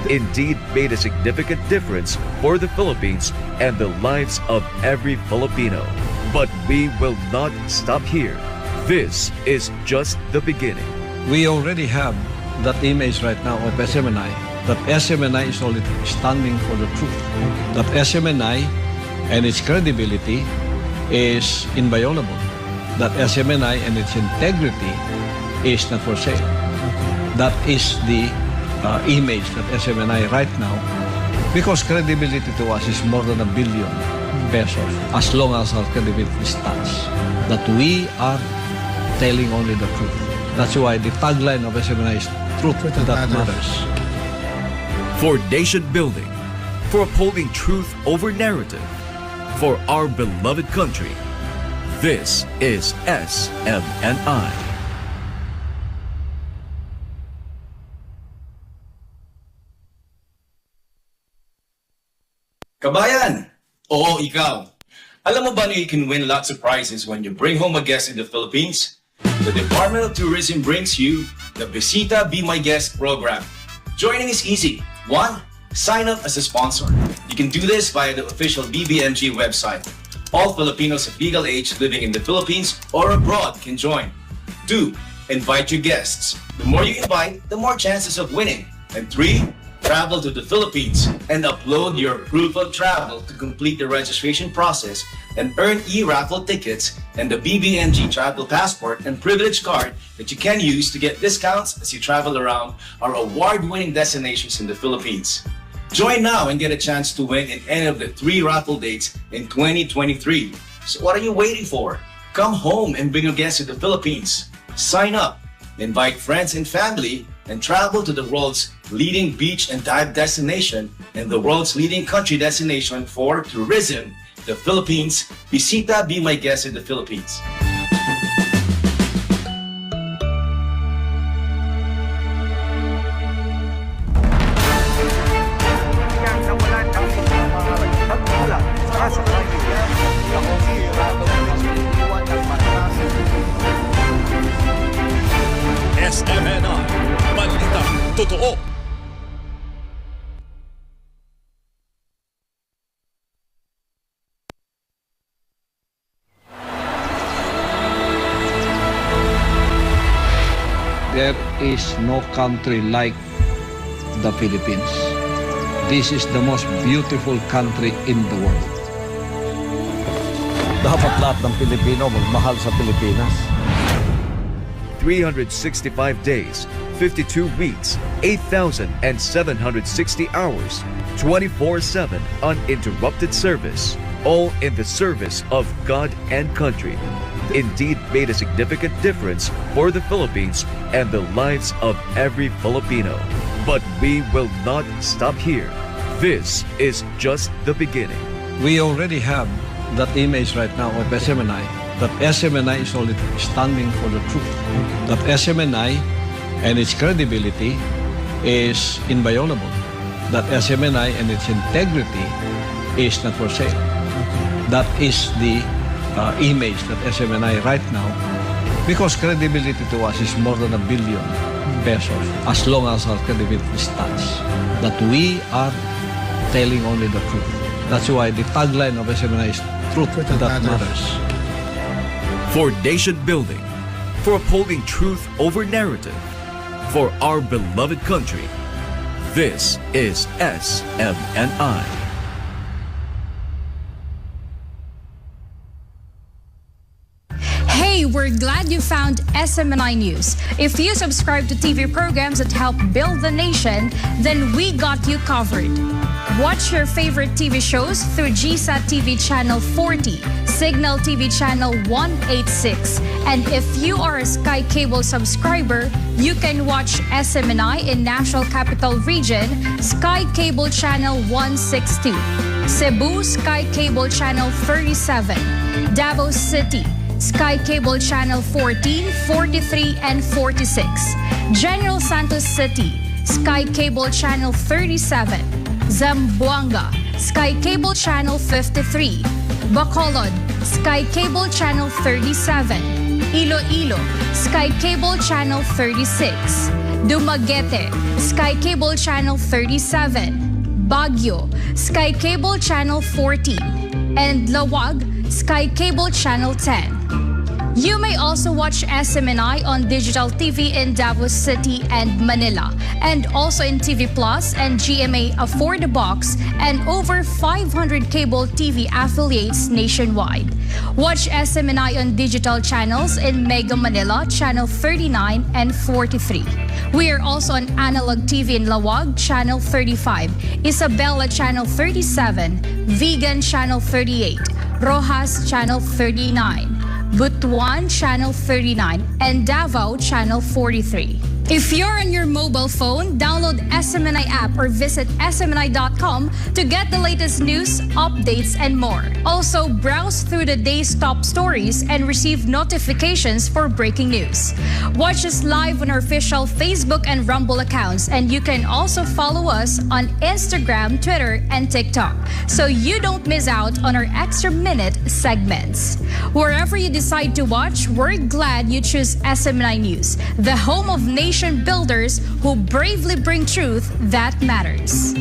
Indeed made a significant difference for the Philippines and the lives of every Filipino. But we will not stop here. This is just the beginning. We already have that image right now of SMNI, that SMNI is only standing for the truth, that SMNI and its credibility is inviolable, that SMNI and its integrity is not for sale. That is the image that SMNI right now, because credibility to us is more than $1 billion pesos, as long as our credibility stands, that we are telling only the truth. That's why the tagline of SMNI is truth that matters. For nation building, for upholding truth over narrative, for our beloved country, this is SMNI. Kabayan! Oo, ikaw. Alam mo ba na you can win lots of prizes when you bring home a guest in the Philippines? The Department of Tourism brings you the Bisita Be My Guest program. Joining is easy. 1. Sign up as a sponsor. You can do this via the official BBMG website. All Filipinos of legal age living in the Philippines or abroad can join. 2. Invite your guests. The more you invite, the more chances of winning. And 3. Travel to the Philippines and upload your proof of travel to complete the registration process and earn e-raffle tickets and the BBMG travel passport and privilege card that you can use to get discounts as you travel around our award-winning destinations in the Philippines. Join now and get a chance to win in any of the 3 raffle dates in 2023. So what are you waiting for? Come home and bring a guest to the Philippines. Sign up, invite friends and family, and travel to the world's leading beach and dive destination and the world's leading country destination for tourism, the Philippines. Bisita Be My Guest in the Philippines. SMNI, Balitang Totoo. There is no country like the Philippines. This is the most beautiful country in the world. Dapat lahat ng Pilipino magmahal sa Pilipinas. 365 days, 52 weeks, 8,760 hours, 24/7 uninterrupted service, all in the service of God and country. Indeed made a significant difference for the Philippines and the lives of every Filipino. But we will not stop here. This is just the beginning. We already have that image right now of SMNI, that SMNI is only standing for the truth, that SMNI and its credibility is inviolable, that SMNI and its integrity is not for sale. That is the image that SMNI right now, because credibility to us is more than $1 billion pesos, as long as our credibility stands, that we are telling only the truth. That's why the tagline of SMNI is truth that matters. For nation building, for upholding truth over narrative, for our beloved country, this is SMNI. Hey, we're glad you found SMNI News. If you subscribe to TV programs that help build the nation, then we got you covered. Watch your favorite TV shows through GSAT TV Channel 40, Signal TV Channel 186. And if you are a Sky Cable subscriber, you can watch SMNI in National Capital Region, Sky Cable Channel 162, Cebu, Sky Cable Channel 37, Davao City, Sky Cable Channel 14, 43, and 46. General Santos City, Sky Cable Channel 37. Zamboanga, Sky Cable Channel 53. Bacolod, Sky Cable Channel 37. Iloilo, Sky Cable Channel 36. Dumaguete, Sky Cable Channel 37. Baguio, Sky Cable Channel 14. And Lawag, Sky Cable Channel 10. You may also watch SMNI on digital TV in Davao City and Manila, and also in TV Plus and GMA Afford a Box, and over 500 cable TV affiliates nationwide. Watch SMNI on digital channels in Mega Manila, Channel 39 and 43. We are also on analog TV in Lawag, Channel 35, Isabela, Channel 37, Vegan, Channel 38, Rojas, Channel 39, Butuan, Channel 39, and Davao, Channel 43. If you're on your mobile phone, download SMNI app or visit smni.com to get the latest news, updates, and more. Also, browse through the day's top stories and receive notifications for breaking news. Watch us live on our official Facebook and Rumble accounts, and you can also follow us on Instagram, Twitter, and TikTok, so you don't miss out on our extra minute segments. Wherever you decide to watch, we're glad you choose SMNI News, the home of nation builders who bravely bring truth that matters.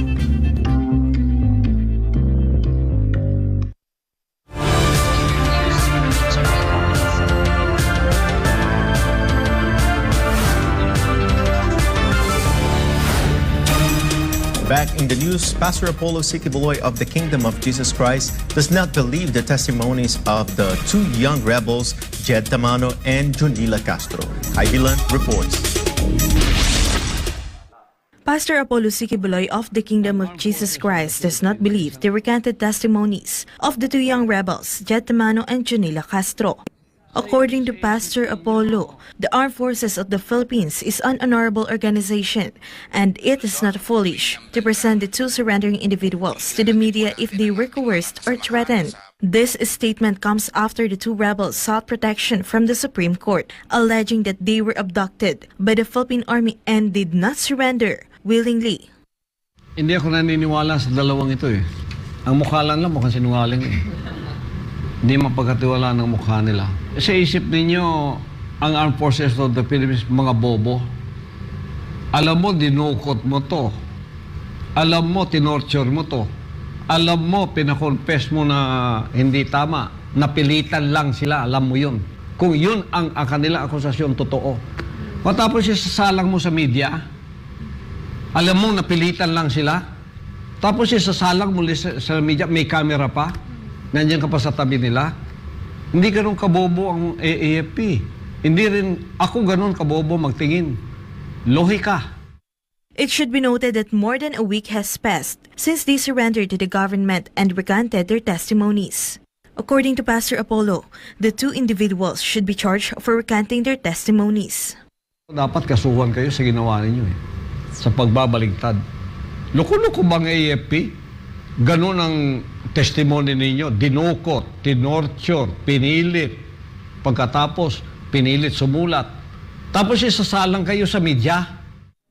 Back in the news, Pastor Apollo Sikibuloy of the Kingdom of Jesus Christ does not believe the testimonies of the two young rebels, Jed Tamano and Junila Castro. Ibilan reports. Pastor Apollo Sikibuloy of the Kingdom of Jesus Christ does not believe the recanted testimonies of the two young rebels, Jed Tamano and Junila Castro. According to Pastor Apollo, the Armed Forces of the Philippines is an honorable organization, and it is not foolish to present the two surrendering individuals to the media if they were coerced or threatened. This statement comes after the two rebels sought protection from the Supreme Court, alleging that they were abducted by the Philippine Army and did not surrender willingly. Hindi ako naniniwala sa dalawang ito eh. Ang mukha lang mukhang sinungaling eh. Hindi mapagkatiwala ng mukha nila. Sa isip ninyo, ang Armed Forces of the Philippines, mga bobo. Alam mo, dinukot mo to. Alam mo, tinorture mo to. Alam mo, pinakonfess mo na hindi tama. Napilitan lang sila, alam mo yun. Kung yun ang kanilang akusasyon, totoo. Matapos isasalang mo sa media, alam mo, napilitan lang sila. Tapos isasalang mo sa media, may camera pa. Nandiyan ka pa sa tabi nila. Hindi ganun kabobo ang AAFP. Hindi rin ako ganun kabobo magtingin. lohika. It should be noted that more than a week has passed since they surrendered to the government and recanted their testimonies. According to Pastor Apollo, the two individuals should be charged for recanting their testimonies. Dapat kasuhan kayo sa ginawa ninyo sa pagbabaligtad. Loko-loko bang AFP? Ganun ang testimony ninyo. Dinukot, tinorture, pinilit. Pagkatapos, pinilit sumulat. Tapos isasalang kayo sa media.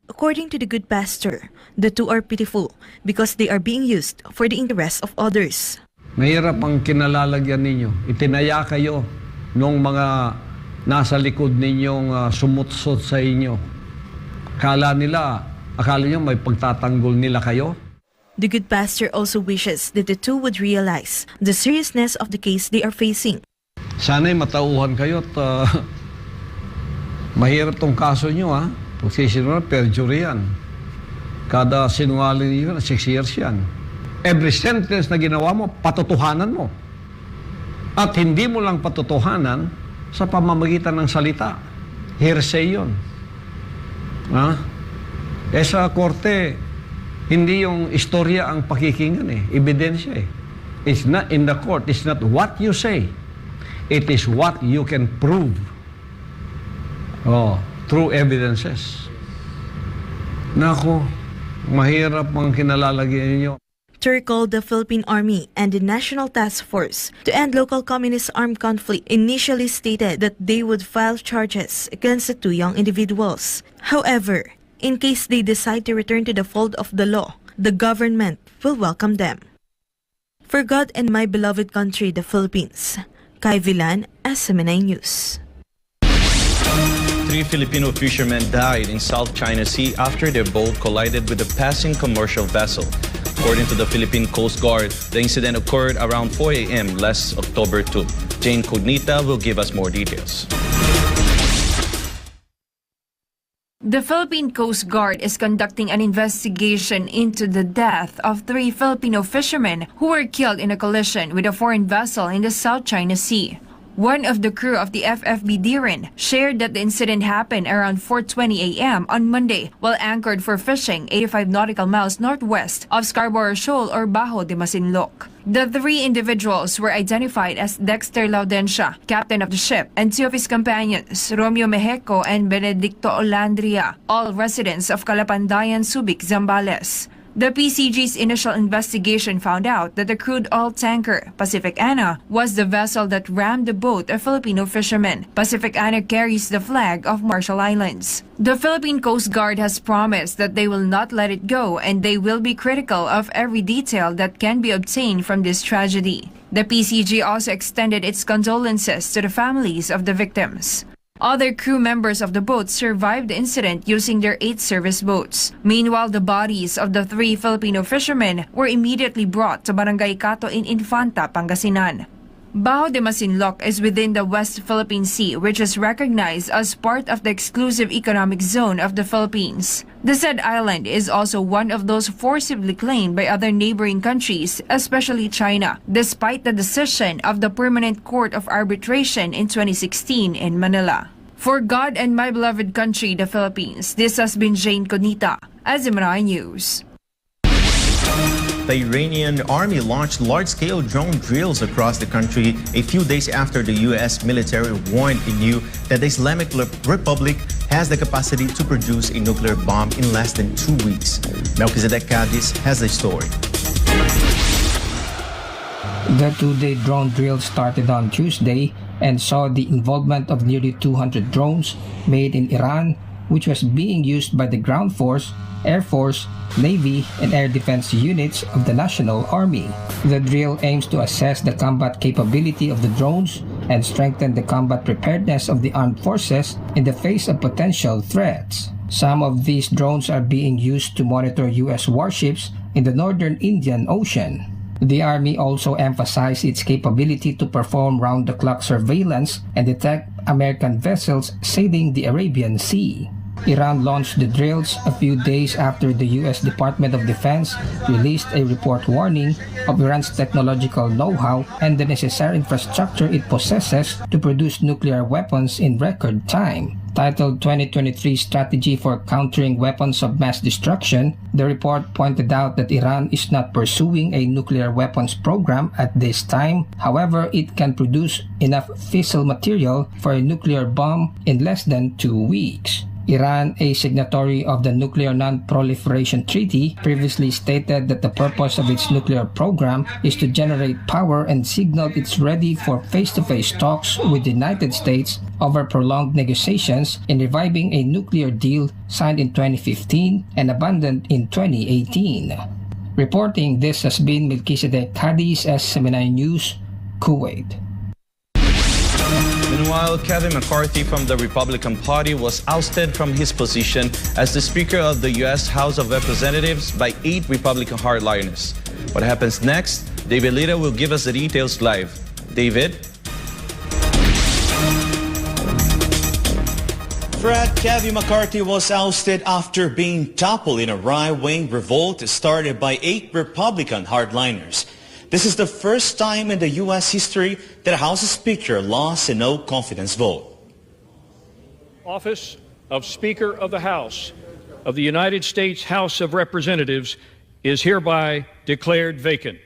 According to the good pastor, the two are pitiful because they are being used for the interest of others. Mahirap ang kinalalagyan ninyo. Itinaya kayo nung mga nasa likod ninyong sumutsot sa inyo. Akala nyo may pagtatanggol nila kayo? The good pastor also wishes that the two would realize the seriousness of the case they are facing. Sana'y matauhan kayo at mahirap tong kaso nyo Pagsisinungan, perjury yan. Kada sinungaling niyo, 6 years yan. Every sentence na ginawa mo, patotohanan mo. At hindi mo lang patotohanan sa pamamagitan ng salita. Hearsay yun. Sa korte, hindi yung istorya ang pakikinggan ebidensya It's not in the court, it's not what you say. It is what you can prove. Through evidences. Nako, mahirap ang kinalalagyan ninyo. To recall, the Philippine Army and the National Task Force to End Local Communist Armed Conflict initially stated that they would file charges against the two young individuals. However, in case they decide to return to the fold of the law, the government will welcome them. For God and my beloved country, the Philippines, Kai Villan, SMNI News. 3 Filipino fishermen died in South China Sea after their boat collided with a passing commercial vessel. According to the Philippine Coast Guard, the incident occurred around 4 a.m. last October 2. Jane Cognita will give us more details. The Philippine Coast Guard is conducting an investigation into the death of 3 Filipino fishermen who were killed in a collision with a foreign vessel in the South China Sea. One of the crew of the FFB Dirin shared that the incident happened around 4:20 a.m. on Monday while anchored for fishing 85 nautical miles northwest of Scarborough Shoal or Bajo de Masinloc. The 3 individuals were identified as Dexter Laudentia, captain of the ship, and 2 of his companions, Romeo Mejeco and Benedicto Olandria, all residents of Calapandayan, Subic, Zambales. The PCG's initial investigation found out that the crude oil tanker, Pacific Ana, was the vessel that rammed the boat of Filipino fishermen. Pacific Ana carries the flag of Marshall Islands. The Philippine Coast Guard has promised that they will not let it go and they will be critical of every detail that can be obtained from this tragedy. The PCG also extended its condolences to the families of the victims. Other crew members of the boat survived the incident using their 8 service boats. Meanwhile, the bodies of the 3 Filipino fishermen were immediately brought to Barangay Cato in Infanta, Pangasinan. Bajo de Masinloc is within the West Philippine Sea, which is recognized as part of the exclusive economic zone of the Philippines. The said island is also one of those forcibly claimed by other neighboring countries, especially China, despite the decision of the Permanent Court of Arbitration in 2016 in Manila. For God and my beloved country, the Philippines, this has been Jane Conita, SMNI News. The Iranian army launched large-scale drone drills across the country a few days after the U.S. military warned anew that the Islamic Republic has the capacity to produce a nuclear bomb in less than 2 weeks. Melchizedek Cadiz has the story. The 2-day drone drill started on Tuesday and saw the involvement of nearly 200 drones made in Iran, which was being used by the ground force, Air Force, Navy, and air defense units of the National Army. The drill aims to assess the combat capability of the drones and strengthen the combat preparedness of the armed forces in the face of potential threats. Some of these drones are being used to monitor U.S. warships in the northern Indian Ocean. The Army also emphasized its capability to perform round-the-clock surveillance and detect American vessels sailing the Arabian Sea. Iran launched the drills a few days after the U.S. Department of Defense released a report warning of Iran's technological know-how and the necessary infrastructure it possesses to produce nuclear weapons in record time. titled 2023 Strategy for Countering Weapons of Mass Destruction, the report pointed out that Iran is not pursuing a nuclear weapons program at this time. However, it can produce enough fissile material for a nuclear bomb in less than 2 weeks. Iran, a signatory of the Nuclear Non-Proliferation Treaty, previously stated that the purpose of its nuclear program is to generate power and signaled it's ready for face-to-face talks with the United States over prolonged negotiations in reviving a nuclear deal signed in 2015 and abandoned in 2018. Reporting this has been Melchizedek Cadiz, SMNI News, Kuwait. Meanwhile, Kevin McCarthy from the Republican Party was ousted from his position as the Speaker of the U.S. House of Representatives by 8 Republican hardliners. What happens next? David Lita will give us the details live. David? Fred, Kevin McCarthy was ousted after being toppled in a right-wing revolt started by 8 Republican hardliners. This is the first time in the U.S. history that a House Speaker lost a no-confidence vote. Office of Speaker of the House of the United States House of Representatives is hereby declared vacant.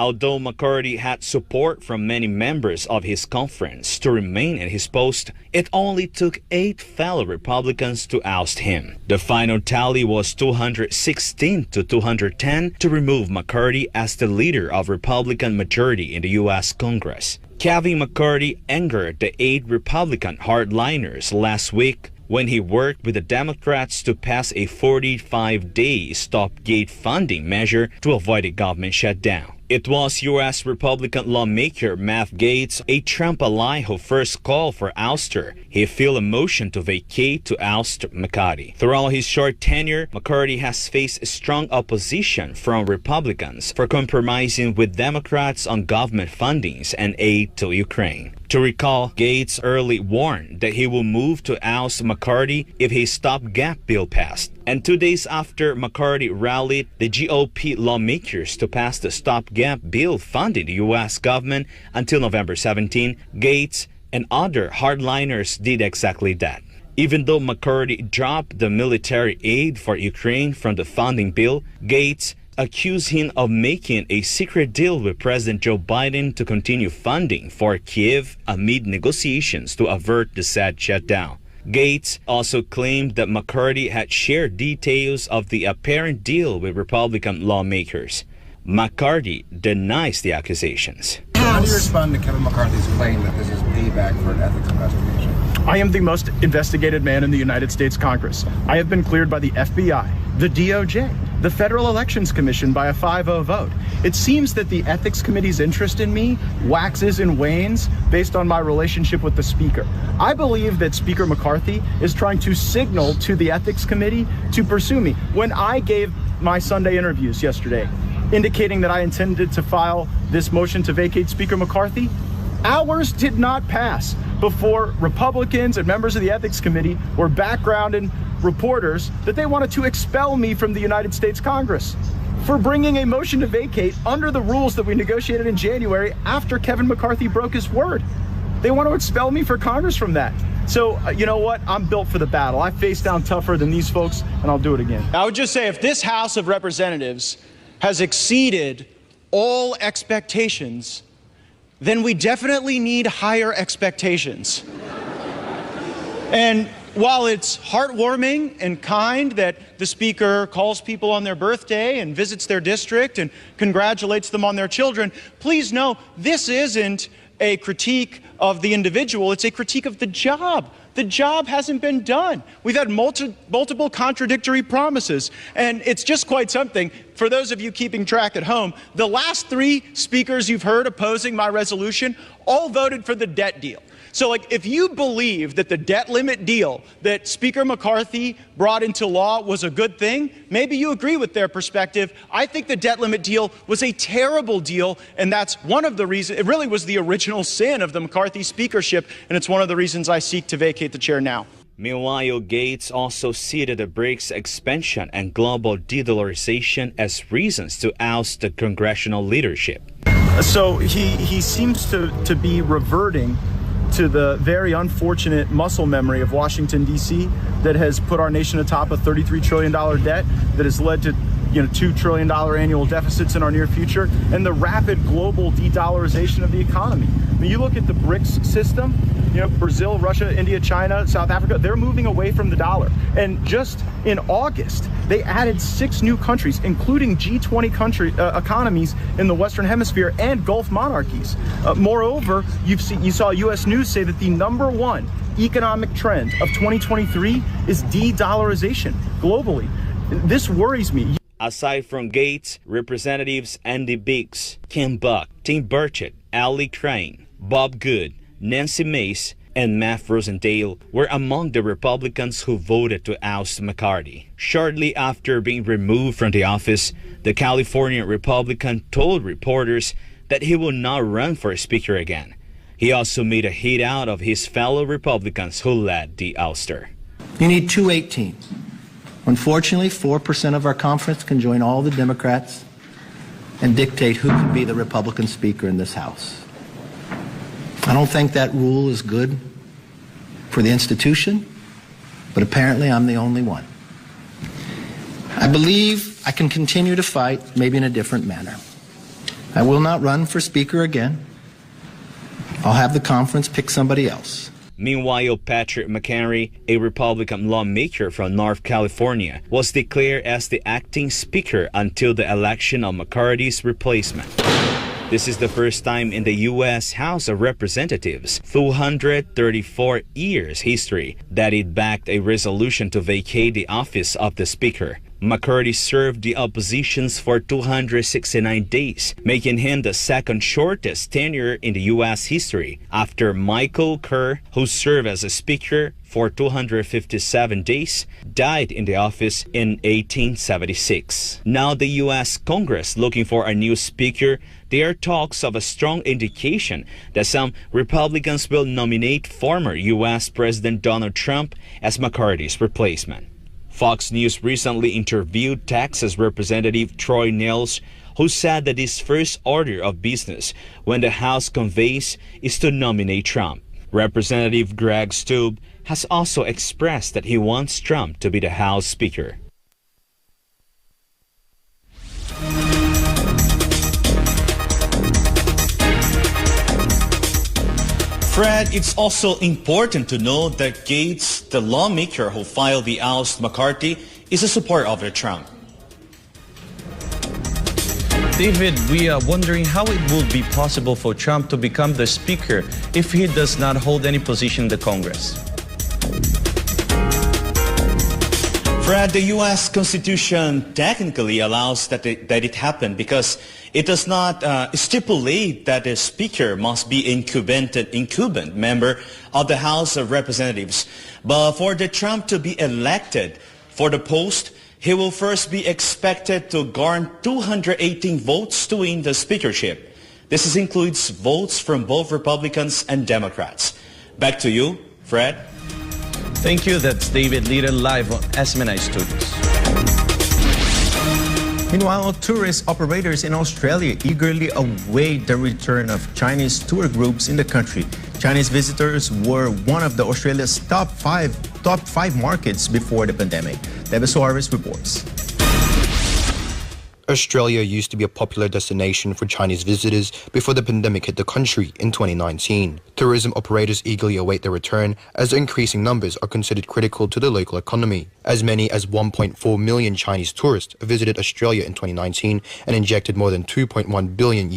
Although McCarthy had support from many members of his conference to remain in his post, it only took 8 fellow Republicans to oust him. The final tally was 216 to 210 to remove McCarthy as the leader of Republican majority in the U.S. Congress. Kevin McCarthy angered the 8 Republican hardliners last week when he worked with the Democrats to pass a 45-day stopgate funding measure to avoid a government shutdown. It was U.S. Republican lawmaker Matt Gaetz, a Trump ally, who first called for ouster. He filed a motion to vacate to oust McCarthy. Throughout his short tenure, McCarthy has faced strong opposition from Republicans for compromising with Democrats on government fundings and aid to Ukraine. To recall, Gaetz early warned that he will move to oust McCarthy if his stopgap bill passed. And 2 days after McCarthy rallied the GOP lawmakers to pass the stopgap bill funding the U.S. government until November 17, Gaetz and other hardliners did exactly that. Even though McCarthy dropped the military aid for Ukraine from the funding bill, Gaetz accused him of making a secret deal with President Joe Biden to continue funding for Kiev amid negotiations to avert the said shutdown. Gaetz also claimed that McCarthy had shared details of the apparent deal with Republican lawmakers. McCarthy denies the accusations. How do you respond to Kevin McCarthy's claim that this is payback for an ethics investigation? I am the most investigated man in the United States Congress. I have been cleared by the FBI, the DOJ, the Federal Elections Commission by a 5-0 vote. It seems that the Ethics Committee's interest in me waxes and wanes based on my relationship with the Speaker. I believe that Speaker McCarthy is trying to signal to the Ethics Committee to pursue me. When I gave my Sunday interviews yesterday, indicating that I intended to file this motion to vacate Speaker McCarthy, hours did not pass before Republicans and members of the Ethics Committee were backgrounding reporters that they wanted to expel me from the United States Congress for bringing a motion to vacate under the rules that we negotiated in January after Kevin McCarthy broke his word. They want to expel me for Congress from that. So, you know what? I'm built for the battle. I face down tougher than these folks, and I'll do it again. I would just say, if this House of Representatives has exceeded all expectations, then we definitely need higher expectations. And while it's heartwarming and kind that the Speaker calls people on their birthday and visits their district and congratulates them on their children, please know this isn't a critique of the individual, it's a critique of the job. The job hasn't been done. We've had multiple contradictory promises, and it's just quite something. For those of you keeping track at home, the last 3 speakers you've heard opposing my resolution all voted for the debt deal. So, if you believe that the debt limit deal that Speaker McCarthy brought into law was a good thing, maybe you agree with their perspective. I think the debt limit deal was a terrible deal, and that's one of the reasons. It really was the original sin of the McCarthy speakership, and it's one of the reasons I seek to vacate the chair now. Meanwhile, Gaetz also cited the BRICS expansion and global de-dollarization as reasons to oust the congressional leadership. So he seems to be reverting to the very unfortunate muscle memory of Washington, D.C. that has put our nation atop a $33 trillion debt that has led to $2 trillion annual deficits in our near future, and the rapid global de-dollarization of the economy. I mean, you look at the BRICS system, Brazil, Russia, India, China, South Africa, they're moving away from the dollar. And just in August, they added 6 new countries, including G20 economies in the Western Hemisphere and Gulf monarchies. Moreover, you saw U.S. News say that the #1 economic trend of 2023 is de-dollarization globally. This worries me. Aside from Gates, Representatives Andy Biggs, Ken Buck, Tim Burchett, Ali Crane, Bob Good, Nancy Mace, and Matt Rosendale were among the Republicans who voted to oust McCarthy. Shortly after being removed from the office, the California Republican told reporters that he will not run for Speaker again. He also made a hit out of his fellow Republicans who led the ouster. You need 218. Unfortunately, 4% of our conference can join all the Democrats and dictate who can be the Republican Speaker in this House. I don't think that rule is good for the institution, but apparently I'm the only one. I believe I can continue to fight, maybe in a different manner. I will not run for Speaker again. I'll have the conference pick somebody else. Meanwhile, Patrick McHenry, a Republican lawmaker from North California, was declared as the acting Speaker until the election of McCarthy's replacement. This is the first time in the U.S. House of Representatives, 234 years history, that it backed a resolution to vacate the office of the Speaker. McCarthy served the oppositions for 269 days, making him the second shortest tenure in the U.S. history, after Michael Kerr, who served as a Speaker for 257 days, died in the office in 1876. Now the U.S. Congress looking for a new Speaker, there are talks of a strong indication that some Republicans will nominate former U.S. President Donald Trump as McCarthy's replacement. Fox News recently interviewed Texas Representative Troy Nehls, who said that his first order of business when the House convenes is to nominate Trump. Representative Greg Stubb has also expressed that he wants Trump to be the House Speaker. Fred, it's also important to note that Gates, the lawmaker who filed the oust McCarthy, is a supporter of Trump. David, we are wondering how it will be possible for Trump to become the Speaker if he does not hold any position in the Congress. Fred, the U.S. Constitution technically allows that it happen because it does not stipulate that the Speaker must be incumbent member of the House of Representatives. But for the Trump to be elected for the post, he will first be expected to garner 218 votes to win the speakership. This includes votes from both Republicans and Democrats. Back to you, Fred. Thank you. That's David Leader live on SMNI Studios. Meanwhile, tourist operators in Australia eagerly await the return of Chinese tour groups in the country. Chinese visitors were one of Australia's top five markets before the pandemic. David Suarez reports. Australia used to be a popular destination for Chinese visitors before the pandemic hit the country in 2019. Tourism operators eagerly await their return as the increasing numbers are considered critical to the local economy. As many as 1.4 million Chinese tourists visited Australia in 2019 and injected more than $2.1 billion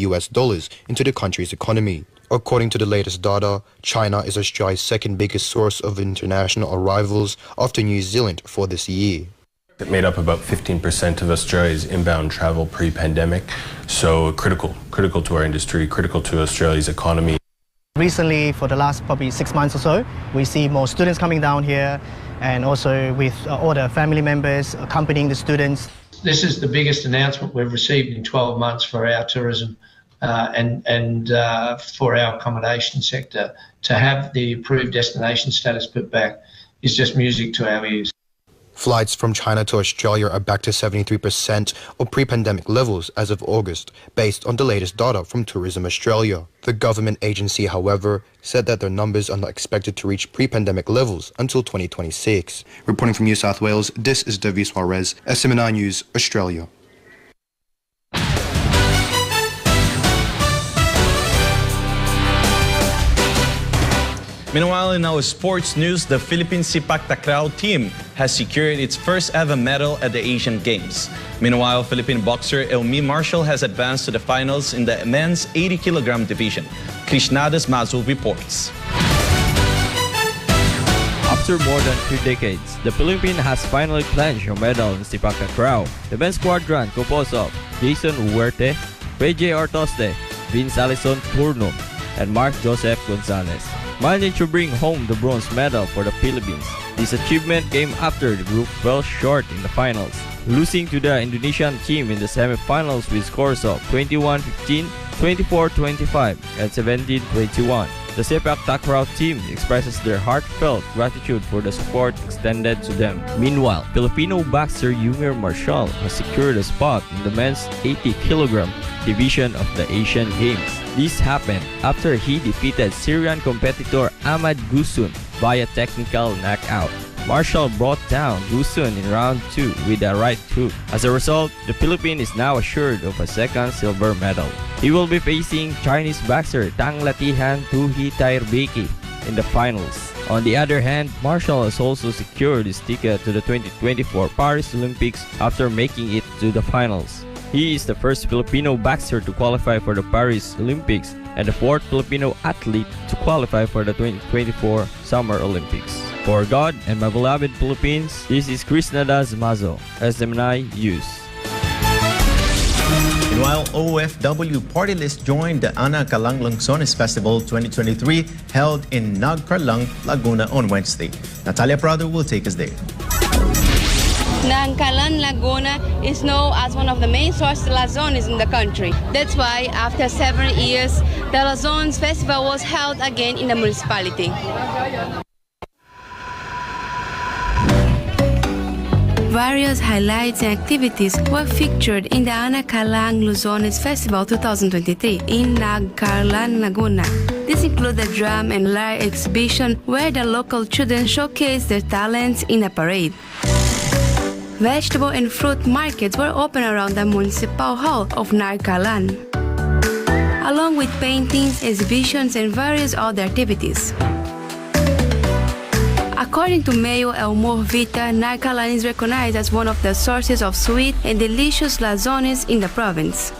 into the country's economy. According to the latest data, China is Australia's second biggest source of international arrivals after New Zealand for this year. It made up about 15% of Australia's inbound travel pre-pandemic, so critical to our industry, critical to Australia's economy. Recently, for the last probably 6 months or so, we see more students coming down here, and also with all the family members accompanying the students. This is the biggest announcement we've received in 12 months for our tourism and for our accommodation sector. To have the approved destination status put back is just music to our ears. Flights from China to Australia are back to 73% of pre-pandemic levels as of August, based on the latest data from Tourism Australia. The government agency, however, said that their numbers are not expected to reach pre-pandemic levels until 2026. Reporting from New South Wales, this is David Suarez, SMNI News, Australia. Meanwhile, in our sports news, the Philippine Sepak Takraw team has secured its first ever medal at the Asian Games. Meanwhile, Philippine boxer Elmi Marshall has advanced to the finals in the men's 80-kilogram division. Krishnada's Mazu reports. After more than 2 decades, the Philippines has finally clinched a medal in Sepak Takraw. The men's squadron composed of Jason Huerte, Reggie Ortoste, Vince Alison Turno, and Mark Joseph Gonzalez managed to bring home the bronze medal for the Philippines. This achievement came after the group fell short in the finals, losing to the Indonesian team in the semi-finals with scores of 21-15, 24-25, and 17-21. The Sepak Takraw team expresses their heartfelt gratitude for the support extended to them. Meanwhile, Filipino boxer Elmi Marshall has secured a spot in the men's 80-kilogram division of the Asian Games. This happened after he defeated Syrian competitor Ahmad Gusun via technical knockout. Marshall brought down Gusun in round 2 with a right hook. As a result, the Philippines is now assured of a second silver medal. He will be facing Chinese boxer Tang Latihan Tuhi Tairbeki in the finals. On the other hand, Marshall has also secured his ticket to the 2024 Paris Olympics after making it to the finals. He is the first Filipino boxer to qualify for the Paris Olympics and the fourth Filipino athlete to qualify for the 2024 Summer Olympics. For God and my beloved Philippines, this is Krishnada's Mazo, SMNI News. Meanwhile, OFW party list joined the Ana Kalang Longsones Festival 2023 held in Nagcarlang, Laguna on Wednesday. Natalia Prado will take us there. Nagcarlang, Laguna is known as one of the main sources of Lazones in the country. That's why, after several years, the Lazones Festival was held again in the municipality. Various highlights and activities were featured in the Ana Kalang Luzones Festival 2023 in Nagcarlang, Laguna. This included the drum and lyre exhibition where the local children showcased their talents in a parade. Vegetable and fruit markets were open around the Municipal Hall of Nagcarlang, along with paintings, exhibitions, and various other activities. According to Mayor Elmore Vita, Nagcarlang is recognized as one of the sources of sweet and delicious lazones in the province.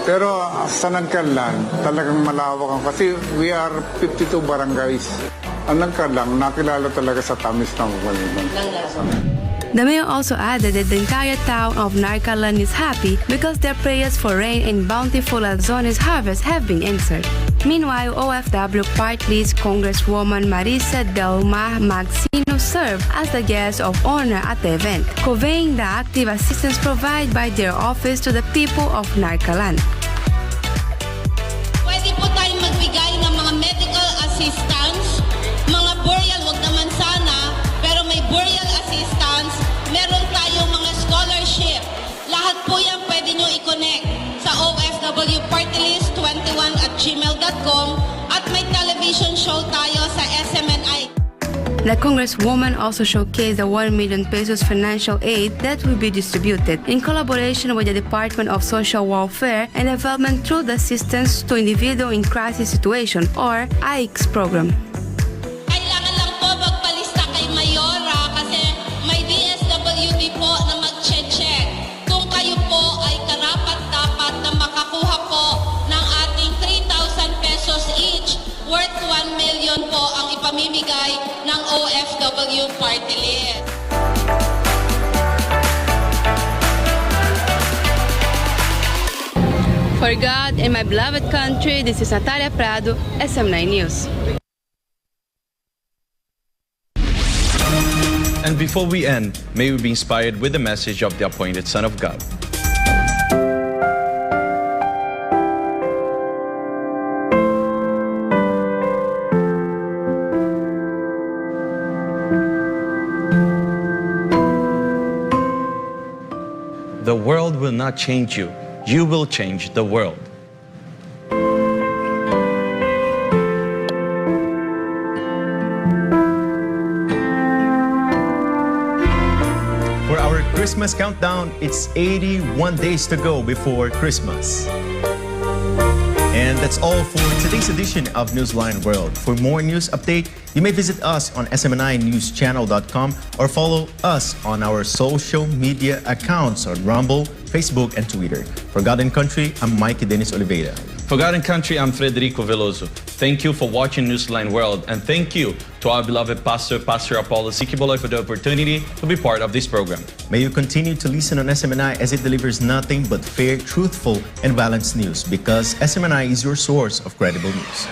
Pero sa Nagcarlang, talagang malawak kasi we are 52 barangays. Ang Nagcarlang, nakilala talaga sa tamis ng kaliman. The mayor also added that the entire town of Nagcarlang is happy because their prayers for rain and bountiful lazones harvest have been answered. Meanwhile, OFW Party List Congresswoman Marisa Delma Magsino served as the guest of honor at the event, conveying the active assistance provided by their office to the people of Nagcarlang. Pwede po tayong magbigay ng mga medical assistance, mga burial, wag naman sana, pero may burial assistance, meron tayong mga scholarship. Lahat po yan pwede nyo i-connect sa OFWPartyList21@gmail.com at may television show tayo sa SMNI. The Congresswoman also showcased the 1 million pesos financial aid that will be distributed in collaboration with the Department of Social Welfare and Development through the Assistance to Individual in Crisis Situation or AICS program. Kailangan lang po magpalista kay Mayora kasi may DSWD po na mag-check. Kung kayo po ay karapat-dapat na makakuha po ng ating 3,000 pesos each, worth 1 million po ang ipamimigay ng OFW Party List. For God and my beloved country, this is Natalia Prado, SM9 News. And before we end, may we be inspired with the message of the appointed Son of God. The world will not change you. You will change the world. For our Christmas countdown, it's 81 days to go before Christmas. And that's all for today's edition of Newsline World. For more news update, you may visit us on smninewschannel.com or follow us on our social media accounts on Rumble, Facebook, and Twitter. For God and Country, I'm Mayk Oliveira. For God and Country, I'm Frederico Velloso. Thank you for watching Newsline World, and thank you to our beloved Pastor Apollo Sikibuloy, for the opportunity to be part of this program. May you continue to listen on SMNI as it delivers nothing but fair, truthful, and balanced news, because SMNI is your source of credible news.